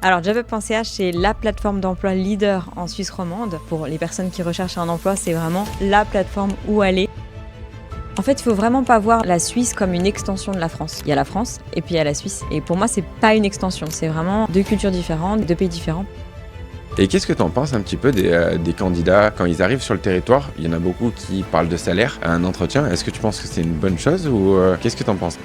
Alors jobup.ch, c'est la plateforme d'emploi leader en Suisse romande. Pour les personnes qui recherchent un emploi, c'est vraiment la plateforme où aller. En fait, il faut vraiment pas voir la Suisse comme une extension de la France. Il y a la France et puis il y a la Suisse. Et pour moi, c'est pas une extension, c'est vraiment deux cultures différentes, deux pays différents. Et qu'est-ce que tu en penses un petit peu des candidats quand ils arrivent sur le territoire? Il y en a beaucoup qui parlent de salaire à un entretien. Est-ce que tu penses que c'est une bonne chose ou qu'est-ce que tu en penses?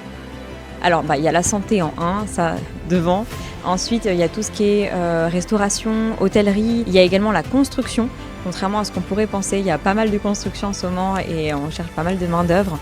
Alors, il y a la santé en un, ça devant. Ensuite, il y a tout ce qui est restauration, hôtellerie. Il y a également la construction. Contrairement à ce qu'on pourrait penser, il y a pas mal de construction en ce moment et on cherche pas mal de main-d'œuvre.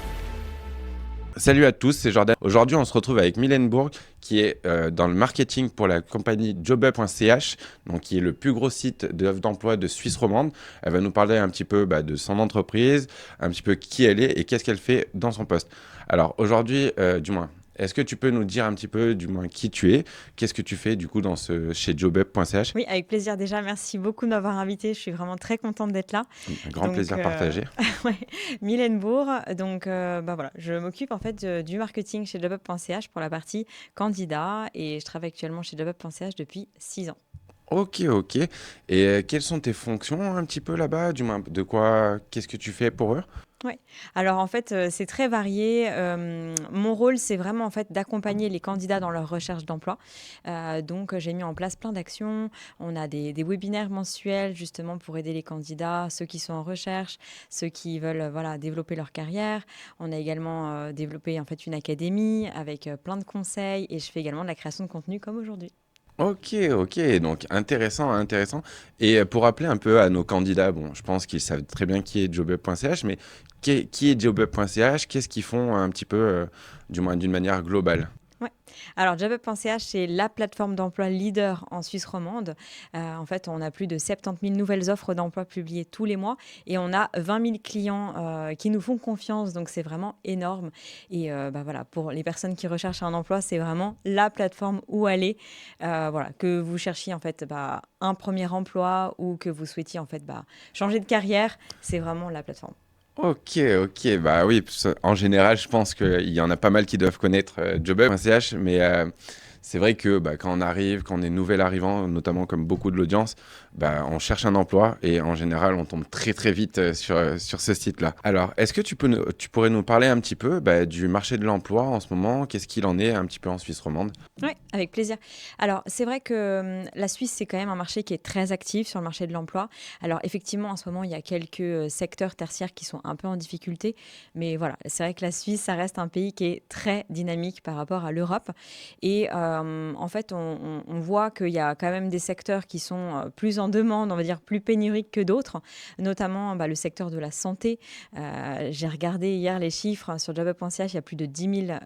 Salut à tous, c'est Jordan. Aujourd'hui, on se retrouve avec Mylène Bourg, qui est dans le marketing pour la compagnie jobup.ch, donc qui est le plus gros site d'offres d'emploi de Suisse romande. Elle va nous parler un petit peu de son entreprise, un petit peu qui elle est et qu'est-ce qu'elle fait dans son poste. Alors aujourd'hui, du moins, est-ce que tu peux nous dire un petit peu, du moins, qui tu es? Qu'est-ce que tu fais, du coup, chez jobup.ch? Oui, avec plaisir déjà. Merci beaucoup de m'avoir invitée. Je suis vraiment très contente d'être là. Un grand plaisir partagé. Ouais, Mylène Bourg. Donc, voilà, je m'occupe en fait du marketing chez jobup.ch pour la partie candidat et je travaille actuellement chez jobup.ch depuis 6 ans. Ok, ok. Et quelles sont tes fonctions un petit peu là-bas? Du moins, qu'est-ce que tu fais pour eux? Ouais. Alors en fait, c'est très varié. Mon rôle, c'est vraiment en fait d'accompagner les candidats dans leur recherche d'emploi. Donc j'ai mis en place plein d'actions. On a des webinaires mensuels justement pour aider les candidats, ceux qui sont en recherche, ceux qui veulent voilà, développer leur carrière. On a également développé en fait une académie avec plein de conseils et je fais également de la création de contenu comme aujourd'hui. Ok, ok, donc intéressant, intéressant. Et pour rappeler un peu à nos candidats, bon, je pense qu'ils savent très bien qui est jobup.ch, mais qui est jobup.ch? Qu'est-ce qu'ils font un petit peu, du moins d'une manière globale? Ouais. Alors, jobup.ch, c'est la plateforme d'emploi leader en Suisse romande. En fait, on a plus de 70 000 nouvelles offres d'emploi publiées tous les mois et on a 20 000 clients qui nous font confiance. Donc, c'est vraiment énorme. Et voilà, pour les personnes qui recherchent un emploi, c'est vraiment la plateforme où aller. Voilà, que vous cherchiez en fait un premier emploi ou que vous souhaitiez en fait changer de carrière, c'est vraiment la plateforme. Ok, ok, bah oui, en général, je pense qu'il y en a pas mal qui doivent connaître jobup.ch, mais c'est vrai que quand on arrive, quand on est nouvel arrivant, notamment comme beaucoup de l'audience, on cherche un emploi et en général, on tombe très très vite sur ce site-là. Alors, est-ce que tu pourrais nous parler un petit peu du marché de l'emploi en ce moment? Qu'est-ce qu'il en est un petit peu en Suisse romande? Oui, avec plaisir. Alors, c'est vrai que la Suisse, c'est quand même un marché qui est très actif sur le marché de l'emploi. Alors, effectivement, en ce moment, il y a quelques secteurs tertiaires qui sont un peu en difficulté. Mais voilà, c'est vrai que la Suisse, ça reste un pays qui est très dynamique par rapport à l'Europe. Et en fait, on voit qu'il y a quand même des secteurs qui sont plus en demande, on va dire plus pénuriques que d'autres, notamment le secteur de la santé. J'ai regardé hier les chiffres sur jobup.ch, il y a plus de 10 000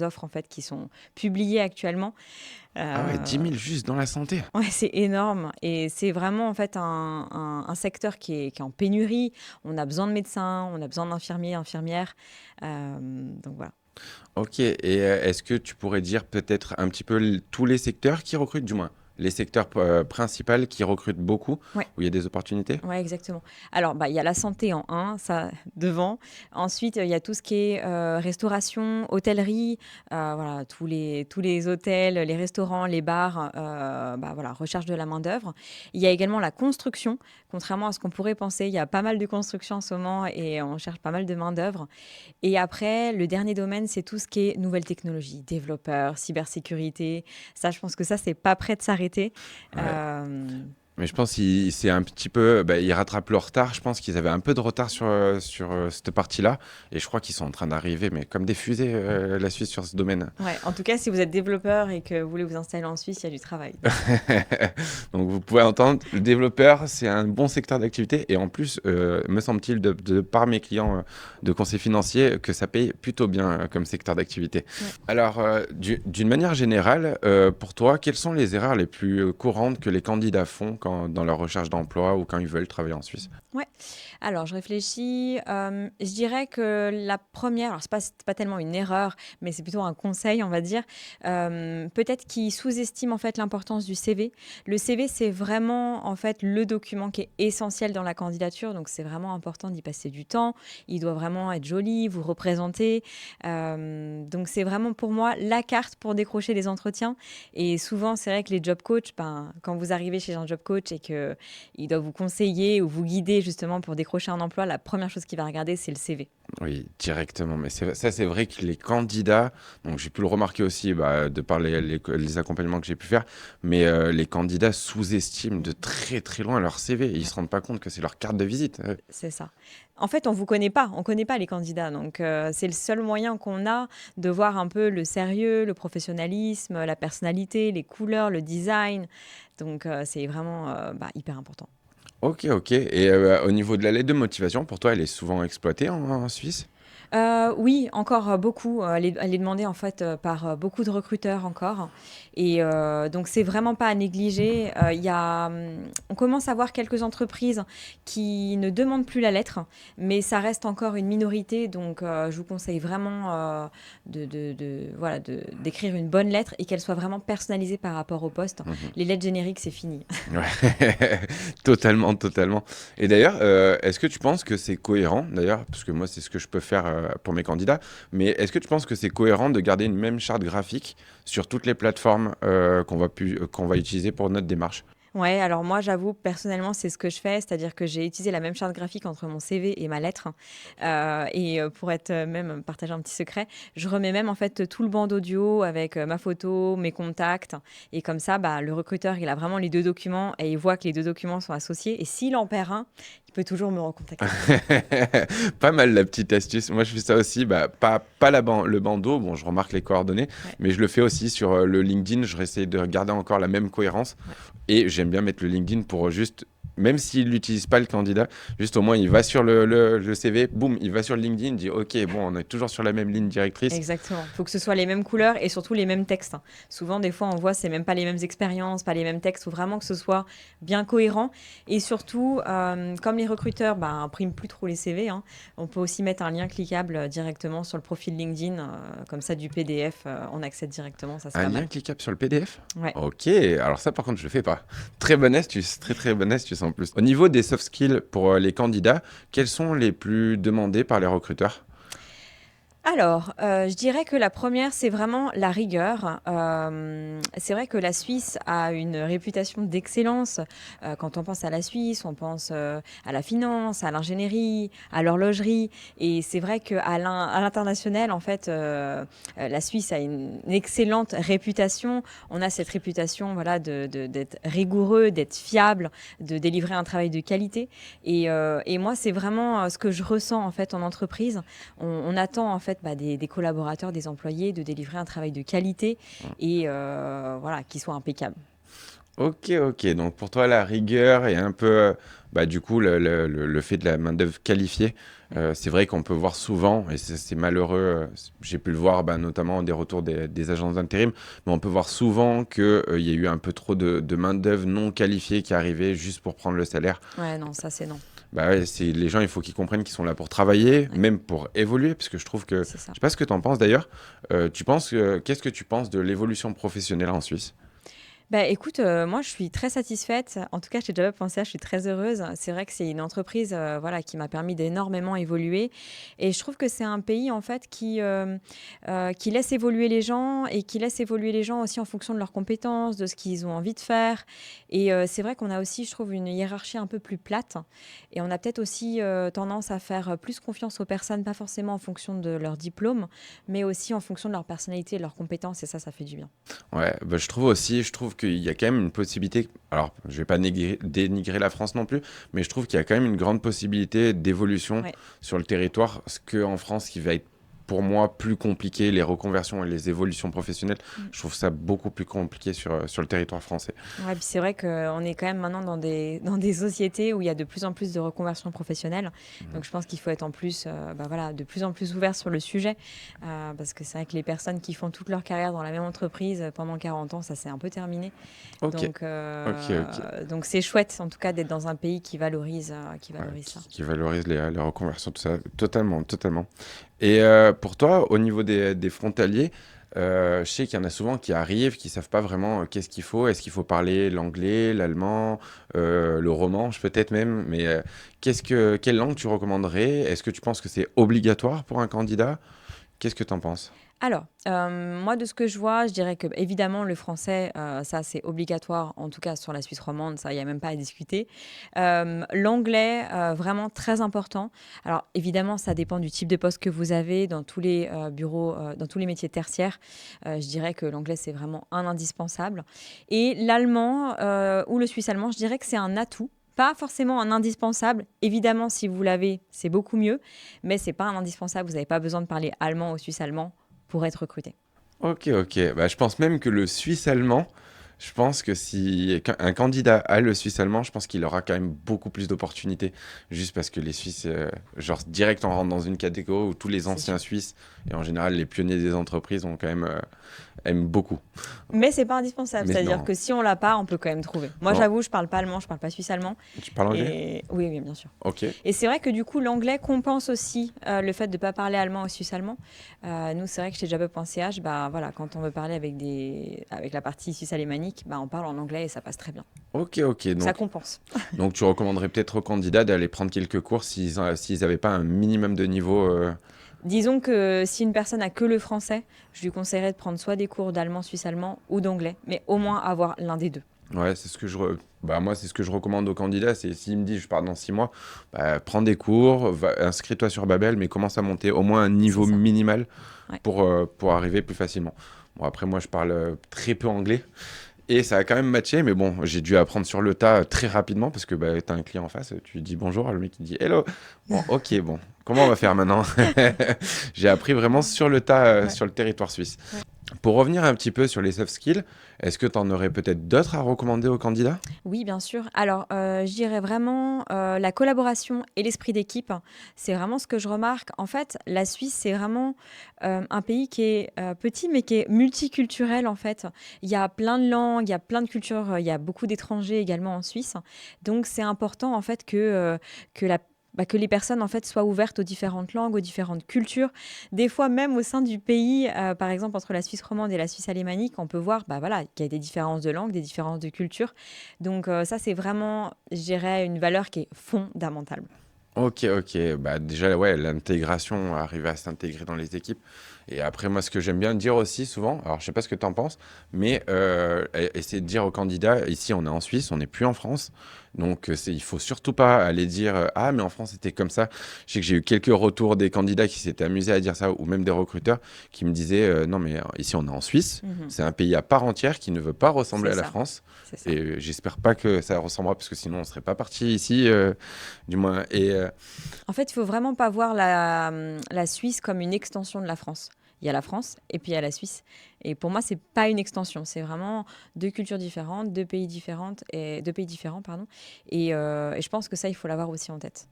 offres en fait, qui sont publiées actuellement. Ah ouais, Euh, 10 000 juste dans la santé. ouais, c'est énorme et c'est vraiment en fait un secteur qui est en pénurie. On a besoin de médecins, on a besoin d'infirmiers, infirmières. Donc voilà. Ok, et est-ce que tu pourrais dire peut-être un petit peu tous les secteurs qui recrutent, du moins les secteurs principaux qui recrutent beaucoup, Ouais. où il y a des opportunités? Ouais, exactement. Alors, il y a la santé en un, ça devant. Ensuite, il y a tout ce qui est restauration, hôtellerie, voilà, tous les hôtels, les restaurants, les bars, voilà, recherche de la main-d'œuvre. Il y a également la construction. Contrairement à ce qu'on pourrait penser, il y a pas mal de construction en ce moment et on cherche pas mal de main-d'œuvre. Et après, le dernier domaine, c'est tout ce qui est nouvelles technologies, développeurs, cybersécurité. Ça, je pense que ça, c'est pas prêt de s'arrêter. Ouais. Euh, Mais je pense c'est un petit peu, ils rattrapent leur retard. Je pense qu'ils avaient un peu de retard sur cette partie-là. Et je crois qu'ils sont en train d'arriver, mais comme des fusées, la Suisse sur ce domaine. Ouais, en tout cas, si vous êtes développeur et que vous voulez vous installer en Suisse, il y a du travail. Donc vous pouvez entendre, le développeur, c'est un bon secteur d'activité. Et en plus, me semble-t-il, de par mes clients de conseil financier, que ça paye plutôt bien comme secteur d'activité. Ouais. Alors, d'une manière générale, pour toi, quelles sont les erreurs les plus courantes que les candidats font dans leur recherche d'emploi ou quand ils veulent travailler en Suisse? Ouais. Alors, je réfléchis. Je dirais que la première, alors c'est pas tellement une erreur, mais c'est plutôt un conseil, on va dire. Peut-être qu'ils sous-estiment en fait l'importance du CV. Le CV, c'est vraiment en fait le document qui est essentiel dans la candidature, donc c'est vraiment important d'y passer du temps. Il doit vraiment être joli, vous représenter. Donc c'est vraiment pour moi la carte pour décrocher les entretiens. Et souvent, c'est vrai que les job coachs, ben, quand vous arrivez chez un job coach et que il doit vous conseiller ou vous guider justement pour décrocher un emploi, la première chose qu'il va regarder, c'est le CV. Oui, directement. Mais ça, c'est vrai que les candidats, donc j'ai pu le remarquer aussi de par les accompagnements que j'ai pu faire, mais les candidats sous-estiment de très très loin leur CV. Ils ne Ouais, se rendent pas compte que c'est leur carte de visite. c'est ça. En fait, on connaît pas les candidats, donc c'est le seul moyen qu'on a de voir un peu le sérieux, le professionnalisme, la personnalité, les couleurs, le design. Donc c'est vraiment hyper important. Ok, ok. Et au niveau de la lettre de motivation, pour toi, elle est souvent exploitée en Suisse? Oui, encore, beaucoup, elle est demandée en fait, par, beaucoup de recruteurs encore et donc c'est vraiment pas à négliger. On commence à voir quelques entreprises qui ne demandent plus la lettre, mais ça reste encore une minorité donc je vous conseille vraiment, voilà, d'écrire une bonne lettre et qu'elle soit vraiment personnalisée par rapport au poste. Mhm. Les lettres génériques, c'est fini. Ouais, totalement, totalement. Et d'ailleurs, est-ce que tu penses que c'est cohérent, d'ailleurs, parce que moi, c'est ce que je peux faire pour mes candidats, mais est-ce que tu penses que c'est cohérent de garder une même charte graphique sur toutes les plateformes qu'on va utiliser pour notre démarche? Ouais, alors moi, j'avoue, personnellement, c'est ce que je fais, c'est-à-dire que j'ai utilisé la même charte graphique entre mon CV et ma lettre. Pour être même partager un petit secret, je remets même en fait tout le banc audio avec ma photo, mes contacts, et comme ça, bah, le recruteur, il a vraiment les deux documents et il voit que les deux documents sont associés. Et s'il en perd un, il peut toujours me recontacter. Pas mal la petite astuce. Moi, je fais ça aussi. Pas le bandeau. Bon, je remarque les coordonnées, Ouais, mais je le fais aussi sur le LinkedIn. Je essaie de garder encore la même cohérence. ouais. Et j'aime bien mettre le LinkedIn pour juste, même s'il n'utilise pas le candidat, juste au moins il va sur le CV, boum, il va sur le LinkedIn, il dit OK, bon, on est toujours sur la même ligne directrice. Exactement. Il faut que ce soit les mêmes couleurs et surtout les mêmes textes. Souvent, des fois, on voit c'est même pas les mêmes expériences, pas les mêmes textes. Il faut vraiment que ce soit bien cohérent. Et surtout, comme les recruteurs impriment plus trop les CV, hein, on peut aussi mettre un lien cliquable directement sur le profil LinkedIn. Comme ça, du PDF, on accède directement. Ça, c'est Un pas lien mal. cliquable sur le PDF? Ouais. OK, alors ça par contre je le fais pas. Très bonne astuce, très très bonne astuce en plus. Au niveau des soft skills pour les candidats, quels sont les plus demandés par les recruteurs? Alors, je dirais que la première, c'est vraiment la rigueur. C'est vrai que la Suisse a une réputation d'excellence. Quand on pense à la Suisse, on pense, à la finance, à l'ingénierie, à l'horlogerie et c'est vrai à l'international, en fait, la Suisse a une excellente réputation. On a cette réputation, voilà, d'être rigoureux, d'être fiable, de délivrer un travail de qualité et moi, c'est vraiment, ce que je ressens, en fait, en entreprise. On attend en fait des collaborateurs, des employés de délivrer un travail de qualité et voilà, qui soit impeccable. Ok, ok. Donc pour toi, la rigueur et un peu, du coup, le fait de la main-d'œuvre qualifiée, c'est vrai qu'on peut voir souvent, et c'est malheureux, j'ai pu le voir notamment des retours des agences d'intérim, mais on peut voir souvent qu'il y a eu un peu trop de main-d'œuvre non qualifiée qui arrivait juste pour prendre le salaire. Ouais, non, ça c'est non. Bah ouais, les gens, il faut qu'ils comprennent qu'ils sont là pour travailler, Ouais, même pour évoluer, parce que je trouve que, c'est je ça. sais pas ce que tu en penses d'ailleurs, qu'est-ce que tu penses de l'évolution professionnelle en Suisse? Bah, écoute, moi, je suis très satisfaite. En tout cas, chez Job Up je suis très heureuse. C'est vrai que c'est une entreprise, voilà, qui m'a permis d'énormément évoluer et je trouve que c'est un pays, en fait, qui laisse évoluer les gens et qui laisse évoluer les gens aussi en fonction de leurs compétences, de ce qu'ils ont envie de faire et c'est vrai qu'on a aussi, je trouve, une hiérarchie un peu plus plate et on a peut-être aussi, tendance à faire, plus confiance aux personnes, pas forcément en fonction de leur diplôme, mais aussi en fonction de leur personnalité et de leurs compétences et ça fait du bien. Ouais, je trouve aussi, je trouve qu'il y a quand même une possibilité, alors je vais pas dénigrer la France non plus, mais je trouve qu'il y a quand même une grande possibilité d'évolution Ouais. sur le territoire, ce qu'en France qui va être pour moi plus compliqué, les reconversions et les évolutions professionnelles. Mm. Je trouve ça beaucoup plus compliqué sur le territoire français. Ouais, puis c'est vrai qu'on est quand même maintenant dans des sociétés où il y a de plus en plus de reconversions professionnelles. Donc je pense qu'il faut être en plus, voilà, de plus en plus ouvert sur le sujet. Parce que c'est vrai que les personnes qui font toute leur carrière dans la même entreprise pendant 40 ans, ça c'est un peu terminé. Ok, Donc, ok. donc c'est chouette en tout cas d'être dans un pays qui valorise, Ouais, ça. qui valorise les reconversions, tout ça. Totalement, totalement. Et pour toi, au niveau des frontaliers, je sais qu'il y en a souvent qui arrivent, qui savent pas vraiment qu'est-ce qu'il faut. Est-ce qu'il faut parler l'anglais, l'allemand, le romanche peut-être même. Mais quelle langue tu recommanderais? Est-ce que tu penses que c'est obligatoire pour un candidat? Qu'est-ce que tu en penses? Alors, moi, de ce que je vois, je dirais que évidemment le français, ça, c'est obligatoire, en tout cas sur la Suisse romande, ça, il y a même pas à discuter. L'anglais, vraiment très important. Alors évidemment, ça dépend du type de poste que vous avez dans tous les, bureaux, dans tous les métiers tertiaires. Je dirais que l'anglais, c'est vraiment un indispensable et l'allemand, ou le suisse allemand, je dirais que c'est un atout. Pas forcément un indispensable. Évidemment, si vous l'avez, c'est beaucoup mieux, mais c'est pas un indispensable. Vous n'avez pas besoin de parler allemand ou suisse allemand pour être recruté. Ok, ok. Bah, je pense même que le suisse-allemand, je pense que si un candidat a le suisse-allemand, je pense qu'il aura quand même beaucoup plus d'opportunités. Juste parce que les Suisses, genre direct, on rentre dans une catégorie où tous les C'est anciens sûr. Suisses, et en général les pionniers des entreprises, ont quand même, aiment beaucoup. Mais c'est pas indispensable. Mais C'est-à-dire non. que si on l'a pas, on peut quand même trouver. Moi, Non. j'avoue, je parle pas allemand, je parle pas suisse allemand. Tu parles anglais? Et oui, oui, bien sûr. Ok. Et c'est vrai que du coup, l'anglais compense aussi le fait de ne pas parler allemand ou suisse allemand. Nous, c'est vrai que chez jobup.ch, bah, voilà, quand on veut parler avec la partie suisse alémanique, bah, on parle en anglais et ça passe très bien. Ok, ok. Donc ça compense. Donc tu recommanderais peut-être aux candidats d'aller prendre quelques cours s'ils n'avaient pas un minimum de niveau. Disons que si une personne a que le français, je lui conseillerais de prendre soit des cours d'allemand, suisse allemand ou d'anglais, mais au moins avoir l'un des deux. Ouais, c'est ce que bah, moi, c'est ce que je recommande aux candidats. C'est s'ils me disent je pars dans 6 mois, bah, prends des cours, inscris-toi sur Babel, mais commence à monter au moins un C'est niveau ça. minimal Ouais. pour arriver plus facilement. Bon, après, moi, je parle très peu anglais et ça a quand même matché, mais bon, j'ai dû apprendre sur le tas très rapidement parce que bah, tu as un client en face, tu lui dis bonjour, le mec il dit hello. Bon, ok, bon, comment on va faire maintenant? J'ai appris vraiment sur le tas, Ouais. sur le territoire suisse. Ouais. Pour revenir un petit peu sur les soft skills, est-ce que tu en aurais peut-être d'autres à recommander aux candidats? Oui, bien sûr. Alors, je dirais vraiment la collaboration et l'esprit d'équipe. C'est vraiment ce que je remarque. En fait, la Suisse, c'est vraiment un pays qui est petit, mais qui est multiculturel, en fait. Il y a plein de langues, il y a plein de cultures, il y a beaucoup d'étrangers également en Suisse. Donc, c'est important, en fait, que que les personnes en fait soient ouvertes aux différentes langues, aux différentes cultures. Des fois, même au sein du pays, par exemple entre la Suisse romande et la Suisse alémanique, on peut voir bah, voilà, qu'il y a des différences de langue, des différences de culture. Donc ça, c'est vraiment, je dirais, une valeur qui est fondamentale. Ok, ok. Bah déjà, ouais, l'intégration, arriver à s'intégrer dans les équipes. Et après, moi, ce que j'aime bien dire aussi souvent, alors je sais pas ce que tu en penses, mais essayer de dire aux candidats, ici on est en Suisse, on n'est plus en France, donc il faut surtout pas aller dire ah mais en France c'était comme ça. Je sais que j'ai eu quelques retours des candidats qui s'étaient amusés à dire ça, ou même des recruteurs qui me disaient non mais ici on est en Suisse, Mhm. c'est un pays à part entière qui ne veut pas ressembler C'est à la ça, France, c'est ça. et j'espère pas que ça ressemblera parce que sinon on serait pas parti ici, du moins. Et En fait, il faut vraiment pas voir la Suisse comme une extension de la France. Il y a la France et puis il y a la Suisse. Et pour moi, c'est pas une extension. C'est vraiment deux cultures différentes, deux pays différents, pardon. Et je pense que ça, il faut l'avoir aussi en tête.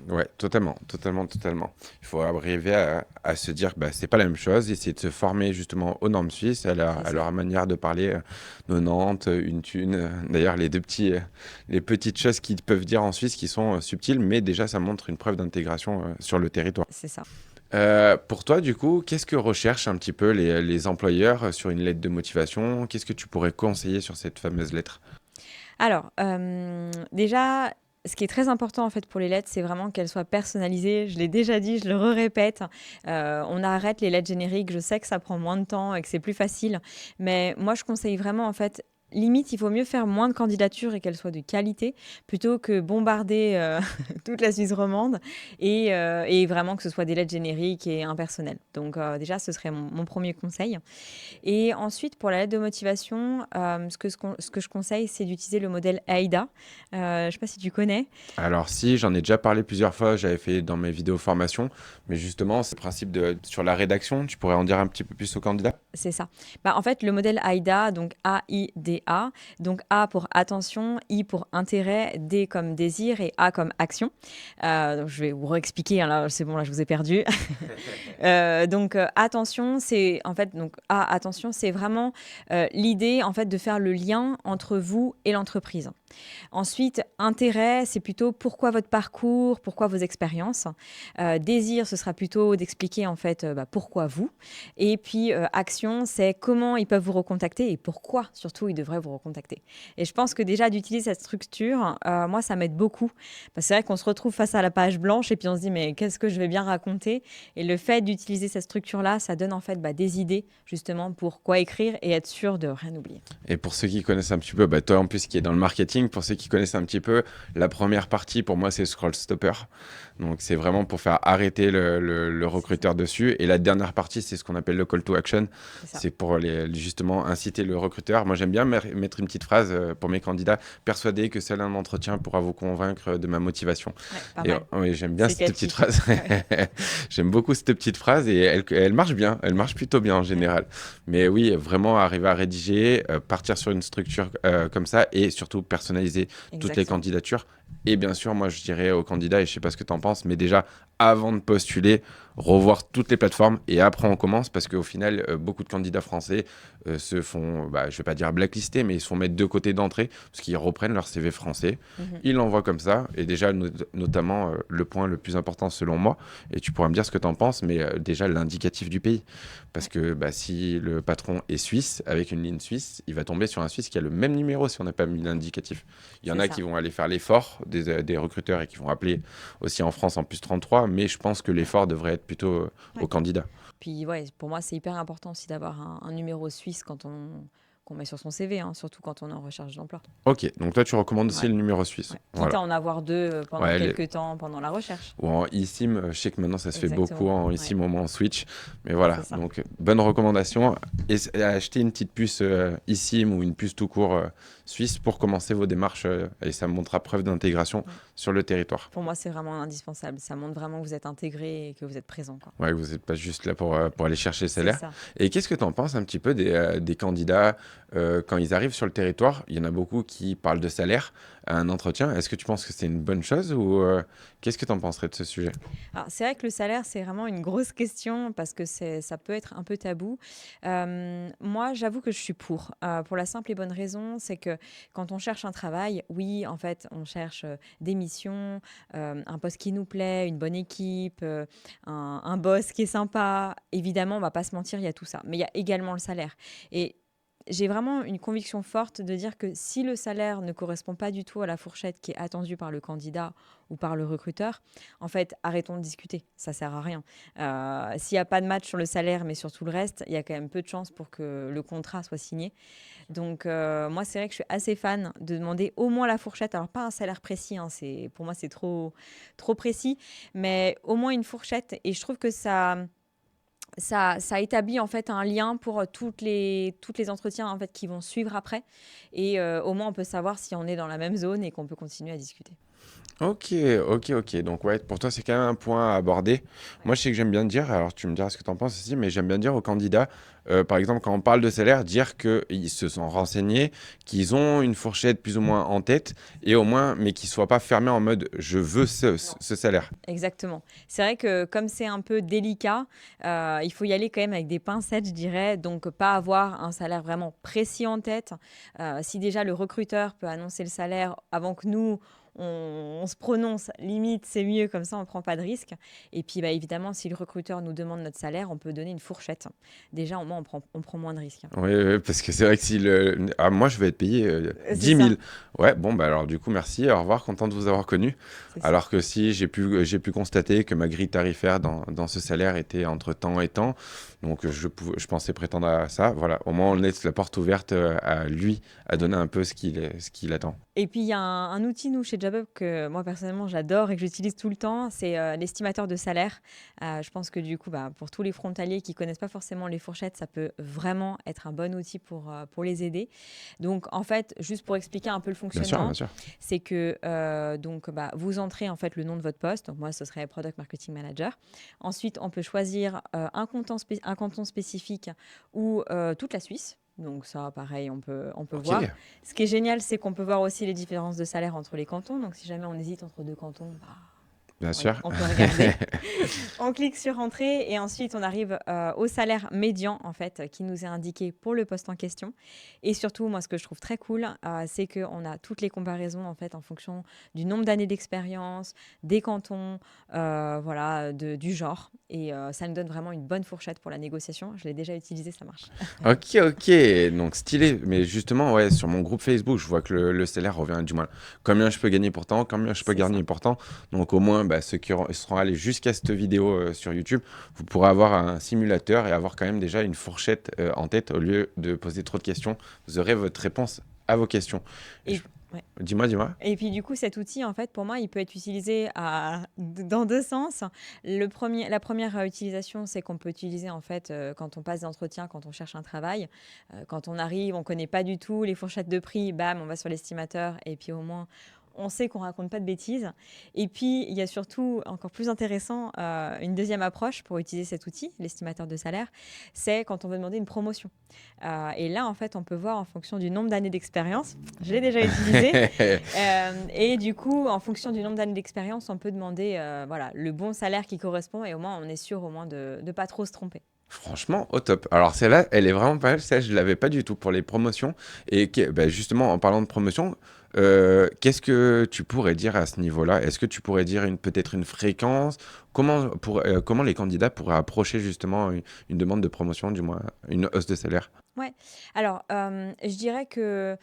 Ouais, totalement, totalement, totalement. Il faut arriver à se dire, bah, c'est pas la même chose, essayer de se former justement aux normes suisses, C'est à ça. leur manière de parler, 90, une thune. D'ailleurs, les petites choses qu'ils peuvent dire en Suisse qui sont subtiles, mais déjà, ça montre une preuve d'intégration sur le territoire. C'est ça. Pour toi, du coup, qu'est-ce que recherchent un petit peu les employeurs sur une lettre de motivation? Qu'est-ce que tu pourrais conseiller sur cette fameuse lettre? Alors, déjà, ce qui est très important en fait pour les lettres, c'est vraiment qu'elles soient personnalisées. Je l'ai déjà dit, je le répète. On arrête les lettres génériques. Je sais que ça prend moins de temps et que c'est plus facile, mais moi je conseille vraiment en fait limite, il vaut mieux faire moins de candidatures et qu'elles soient de qualité plutôt que bombarder toute la Suisse romande et vraiment que ce soit des lettres génériques et impersonnelles. Donc déjà, ce serait mon premier conseil. Et ensuite, pour la lettre de motivation, ce que je conseille, c'est d'utiliser le modèle AIDA. Je ne sais pas si tu connais. Alors si, j'en ai déjà parlé plusieurs fois, j'avais fait dans mes vidéos formation, mais justement, c'est le principe sur la rédaction, tu pourrais en dire un petit peu plus aux candidats? C'est ça. Bah, en fait, le modèle AIDA, donc AIDA, donc A pour attention, I pour intérêt, D comme désir et A comme action. Donc je vais vous réexpliquer, hein, là, c'est bon, là, je vous ai perdu. Attention, c'est en fait, donc A, attention, c'est vraiment l'idée, en fait, de faire le lien entre vous et l'entreprise. Ensuite, intérêt, c'est plutôt pourquoi votre parcours, pourquoi vos expériences. Désir, ce sera plutôt d'expliquer en fait pourquoi vous. Et puis action, c'est comment ils peuvent vous recontacter et pourquoi surtout ils devraient vous recontacter. Et je pense que déjà d'utiliser cette structure, moi ça m'aide beaucoup. Parce que c'est vrai qu'on se retrouve face à la page blanche et puis on se dit mais qu'est-ce que je vais bien raconter. Et le fait d'utiliser cette structure-là, ça donne en fait des idées justement pour quoi écrire et être sûr de rien oublier. Et pour ceux qui connaissent un petit peu, toi en plus qui est dans le marketing, pour ceux qui connaissent un petit peu, la première partie pour moi c'est Scroll Stopper. Donc c'est vraiment pour faire arrêter le recruteur dessus. Et la dernière partie c'est ce qu'on appelle le call to action. C'est pour justement inciter le recruteur. Moi j'aime bien mettre une petite phrase pour mes candidats, persuader que seul un entretien pourra vous convaincre de ma motivation. Ouais, oui, j'aime bien cette petite phrase. J'aime beaucoup cette petite phrase et elle marche bien. Elle marche plutôt bien en général. Mais oui, vraiment arriver à rédiger, partir sur une structure comme ça et surtout personnaliser toutes les candidatures. Et bien sûr, moi, je dirais aux candidats, et je ne sais pas ce que tu en penses, mais déjà, avant de postuler, revoir toutes les plateformes et après on commence parce qu'au final, beaucoup de candidats français se font, je ne vais pas dire blacklister, mais ils se font mettre de côté d'entrée parce qu'ils reprennent leur CV français, ils l'envoient comme ça. Et déjà, notamment, le point le plus important selon moi, et tu pourras me dire ce que tu en penses, mais déjà l'indicatif du pays. Parce que si le patron est suisse, avec une ligne suisse, il va tomber sur un Suisse qui a le même numéro si on n'a pas mis l'indicatif. Il y en a qui vont aller faire l'effort des recruteurs et qui vont appeler aussi en France en plus 33, mais je pense que l'effort devrait être plutôt aux candidats. Puis pour moi, c'est hyper important aussi d'avoir un numéro suisse qu'on met sur son CV, surtout quand on est en recherche d'emploi. Ok, donc toi tu recommandes aussi le numéro suisse. Quitte à en avoir deux pendant quelques temps, pendant la recherche. Ou en eSIM, je sais que maintenant ça se fait beaucoup en eSIM au moins en Switch. Mais voilà, donc bonne recommandation. Et acheter une petite puce eSIM ou une puce tout court suisse pour commencer vos démarches et ça montrera preuve d'intégration sur le territoire. Pour moi, c'est vraiment indispensable. Ça montre vraiment que vous êtes intégré et que vous êtes présent. Ouais, que vous n'êtes pas juste là pour aller chercher le salaire. Et qu'est-ce que tu en penses un petit peu des candidats quand ils arrivent sur le territoire? Il y en a beaucoup qui parlent de salaire à un entretien. Est-ce que tu penses que c'est une bonne chose ou qu'est-ce que tu en penserais de ce sujet? Alors, c'est vrai que le salaire, c'est vraiment une grosse question parce que ça peut être un peu tabou. Moi, j'avoue que je suis pour la simple et bonne raison, c'est que quand on cherche un travail, oui, en fait, on cherche des missions, un poste qui nous plaît, une bonne équipe, un boss qui est sympa. Évidemment, on ne va pas se mentir, il y a tout ça. Mais il y a également le salaire. Et j'ai vraiment une conviction forte de dire que si le salaire ne correspond pas du tout à la fourchette qui est attendue par le candidat ou par le recruteur, en fait, arrêtons de discuter. Ça ne sert à rien. S'il n'y a pas de match sur le salaire, mais sur tout le reste, il y a quand même peu de chances pour que le contrat soit signé. Donc, moi, c'est vrai que je suis assez fan de demander au moins la fourchette. Alors, pas un salaire précis, pour moi, c'est trop précis, mais au moins une fourchette. Et je trouve que ça établit en fait un lien pour toutes les entretiens en fait qui vont suivre après et au moins on peut savoir si on est dans la même zone et qu'on peut continuer à discuter. Ok. Donc ouais, pour toi c'est quand même un point à aborder. Moi je sais que j'aime bien dire, alors tu me diras ce que tu en penses aussi, mais j'aime bien dire aux candidats, par exemple quand on parle de salaire, dire qu'ils se sont renseignés, qu'ils ont une fourchette plus ou moins en tête, et au moins, mais qu'ils ne soient pas fermés en mode je veux ce salaire. Exactement. C'est vrai que comme c'est un peu délicat, il faut y aller quand même avec des pincettes, je dirais, donc pas avoir un salaire vraiment précis en tête. Si déjà le recruteur peut annoncer le salaire avant que nous, on se prononce, limite, c'est mieux, comme ça, on ne prend pas de risque. Et puis, évidemment, si le recruteur nous demande notre salaire, on peut donner une fourchette. Déjà, au moins, on prend moins de risques. Oui, oui, parce que c'est vrai que si moi, je vais être payé C'est 10 ça, 000. Ouais, bon, bah alors du coup, merci, au revoir, content de vous avoir connu. c'est ça. Alors que si j'ai pu constater que ma grille tarifaire dans ce salaire était entre temps et temps, donc je pensais prétendre à ça. Voilà, au moins on laisse la porte ouverte à lui, à donner un peu ce qu'il attend. Et puis, il y a un outil, nous, chez JobUp, que moi, personnellement, j'adore et que j'utilise tout le temps. C'est l'estimateur de salaire. Je pense que du coup, pour tous les frontaliers qui connaissent pas forcément les fourchettes, ça peut vraiment être un bon outil pour les aider. Donc, en fait, juste pour expliquer un peu le Bien sûr, bien fonctionnement, sûr. c'est que vous entrez en fait le nom de votre poste. Donc, moi, ce serait Product Marketing Manager. Ensuite, on peut choisir un canton spécifique ou toute la Suisse. Donc ça, pareil, on peut Ok, voir. Ce qui est génial, c'est qu'on peut voir aussi les différences de salaire entre les cantons. Donc, si jamais on hésite entre deux cantons, bien sûr. on peut regarder. On clique sur Entrée et ensuite on arrive au salaire médian en fait qui nous est indiqué pour le poste en question. Et surtout, moi, ce que je trouve très cool, c'est qu'on a toutes les comparaisons en fait en fonction du nombre d'années d'expérience, des cantons, voilà, du genre. Et ça nous donne vraiment une bonne fourchette pour la négociation. Je l'ai déjà utilisé, ça marche. Ok, ok, donc stylé. Mais justement, ouais, sur mon groupe Facebook, je vois que le salaire revient du moins. Combien je peux gagner pour temps, combien je peux C'est ça. gagner pour temps. Donc au moins, ceux qui seront allés jusqu'à cette vidéo sur YouTube, vous pourrez avoir un simulateur et avoir quand même déjà une fourchette en tête au lieu de poser trop de questions. Vous aurez votre réponse à vos questions. Et Et, ouais. Dis-moi, dis-moi. Et puis du coup, cet outil, en fait, pour moi, il peut être utilisé dans deux sens. La première utilisation, c'est qu'on peut utiliser en fait quand on passe d'entretien, quand on cherche un travail, quand on arrive, on connaît pas du tout les fourchettes de prix, bam, on va sur l'estimateur et puis au moins on sait qu'on raconte pas de bêtises. Et puis il y a surtout encore plus intéressant une deuxième approche pour utiliser cet outil, l'estimateur de salaire, c'est quand on veut demander une promotion. Et là, en fait, on peut voir en fonction du nombre d'années d'expérience. Je l'ai déjà utilisé. Et du coup, en fonction du nombre d'années d'expérience, on peut demander voilà, le bon salaire qui correspond et au moins, on est sûr au moins de ne pas trop se tromper. Franchement, au top. Alors celle-là, elle est vraiment pas mal. Celle, je l'avais pas du tout pour les promotions. Et justement, en parlant de promotion, qu'est-ce que tu pourrais dire à ce niveau-là? Est-ce que tu pourrais dire peut-être une fréquence? Comment les candidats pourraient approcher justement une demande de promotion, du moins une hausse de salaire? Ouais. Alors, je dirais que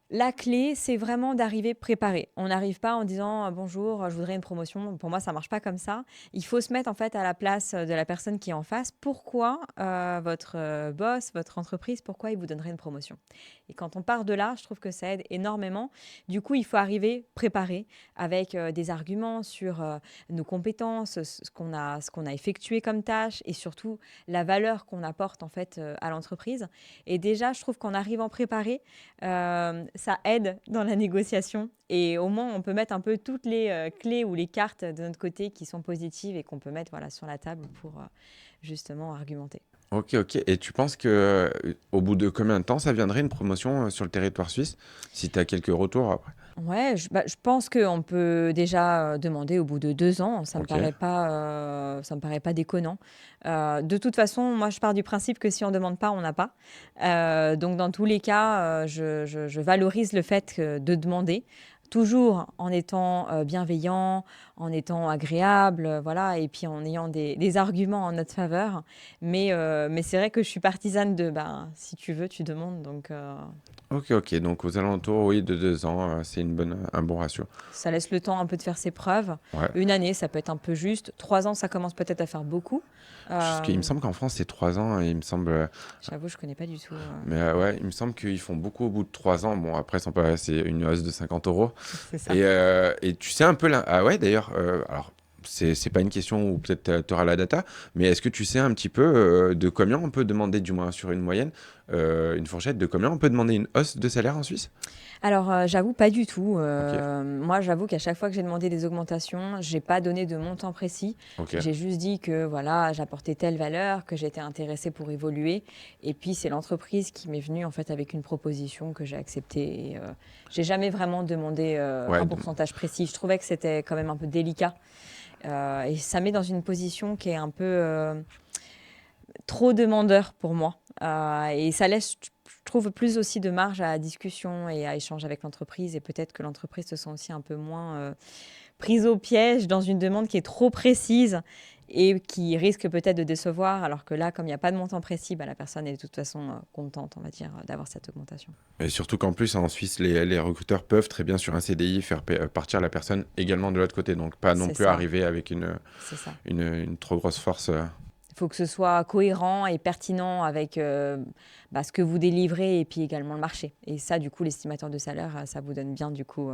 la clé, c'est vraiment d'arriver préparé. On n'arrive pas en disant bonjour, je voudrais une promotion. Pour moi, ça marche pas comme ça. Il faut se mettre en fait à la place de la personne qui est en face. Pourquoi votre boss, votre entreprise, pourquoi il vous donnerait une promotion? Et quand on part de là, je trouve que ça aide énormément. Du coup, il faut arriver préparé avec des arguments sur nos compétences, ce qu'on a effectué comme tâche et surtout la valeur qu'on apporte en fait à l'entreprise. Et déjà, je trouve qu'en arrivant préparé, ça aide dans la négociation et au moins on peut mettre un peu toutes les clés ou les cartes de notre côté qui sont positives et qu'on peut mettre voilà, sur la table pour justement argumenter. Ok, ok. Et tu penses que au bout de combien de temps ça viendrait une promotion sur le territoire suisse? Si tu as quelques retours après. Ouais, je pense qu'on peut déjà demander au bout de 2 ans. Ok. Ça me paraît pas déconnant. De toute façon, moi, je pars du principe que si on demande pas, on n'a pas. Donc, dans tous les cas, je valorise le fait de demander, toujours en étant bienveillant, en étant agréable, voilà, et puis en ayant des arguments en notre faveur. Mais c'est vrai que je suis partisane de, si tu veux, tu demandes. Donc, Ok, ok. Donc aux alentours, oui, de 2 ans, c'est un bon ratio. ça laisse le temps un peu de faire ses preuves. Ouais. Une année, ça peut être un peu juste. 3 ans, ça commence peut-être à faire beaucoup. Il me Euh, semble qu'en France, c'est 3 ans, et il me semble. J'avoue, je connais pas du tout. Mais ouais, il me semble qu'ils font beaucoup au bout de 3 ans. Bon, après, c'est une hausse de 50 euros. C'est ça. Et tu sais un peu là. Ah ouais, d'ailleurs, alors, c'est pas une question où peut-être tu auras la data, mais est-ce que tu sais un petit peu de combien on peut demander, du moins sur une moyenne, une fourchette, de combien on peut demander une hausse de salaire en Suisse? Alors, j'avoue pas du tout. Ok, Moi, j'avoue qu'à chaque fois que j'ai demandé des augmentations, j'ai pas donné de montant précis. ok. J'ai juste dit que voilà, j'apportais telle valeur, que j'étais intéressée pour évoluer. Et puis, c'est l'entreprise qui m'est venue en fait avec une proposition que j'ai acceptée. Et, j'ai jamais vraiment demandé Ouais, un pourcentage précis. Je trouvais que c'était quand même un peu délicat. Et ça met dans une position qui est un peu trop demandeur pour moi. Et ça laisse trouve plus aussi de marge à la discussion et à échanger avec l'entreprise et peut-être que l'entreprise se sent aussi un peu moins prise au piège dans une demande qui est trop précise et qui risque peut-être de décevoir, alors que là, comme il n'y a pas de montant précis, bah, la personne est de toute façon contente, on va dire, d'avoir cette augmentation. Et surtout qu'en plus, en Suisse, les recruteurs peuvent très bien sur un CDI faire partir la personne également de l'autre côté. Donc, pas non C'est plus ça, arriver avec c'est ça. une trop grosse force. Il faut que ce soit cohérent et pertinent avec ce que vous délivrez et puis également le marché. Et ça, du coup, l'estimateur de salaire, ça vous donne bien, du coup,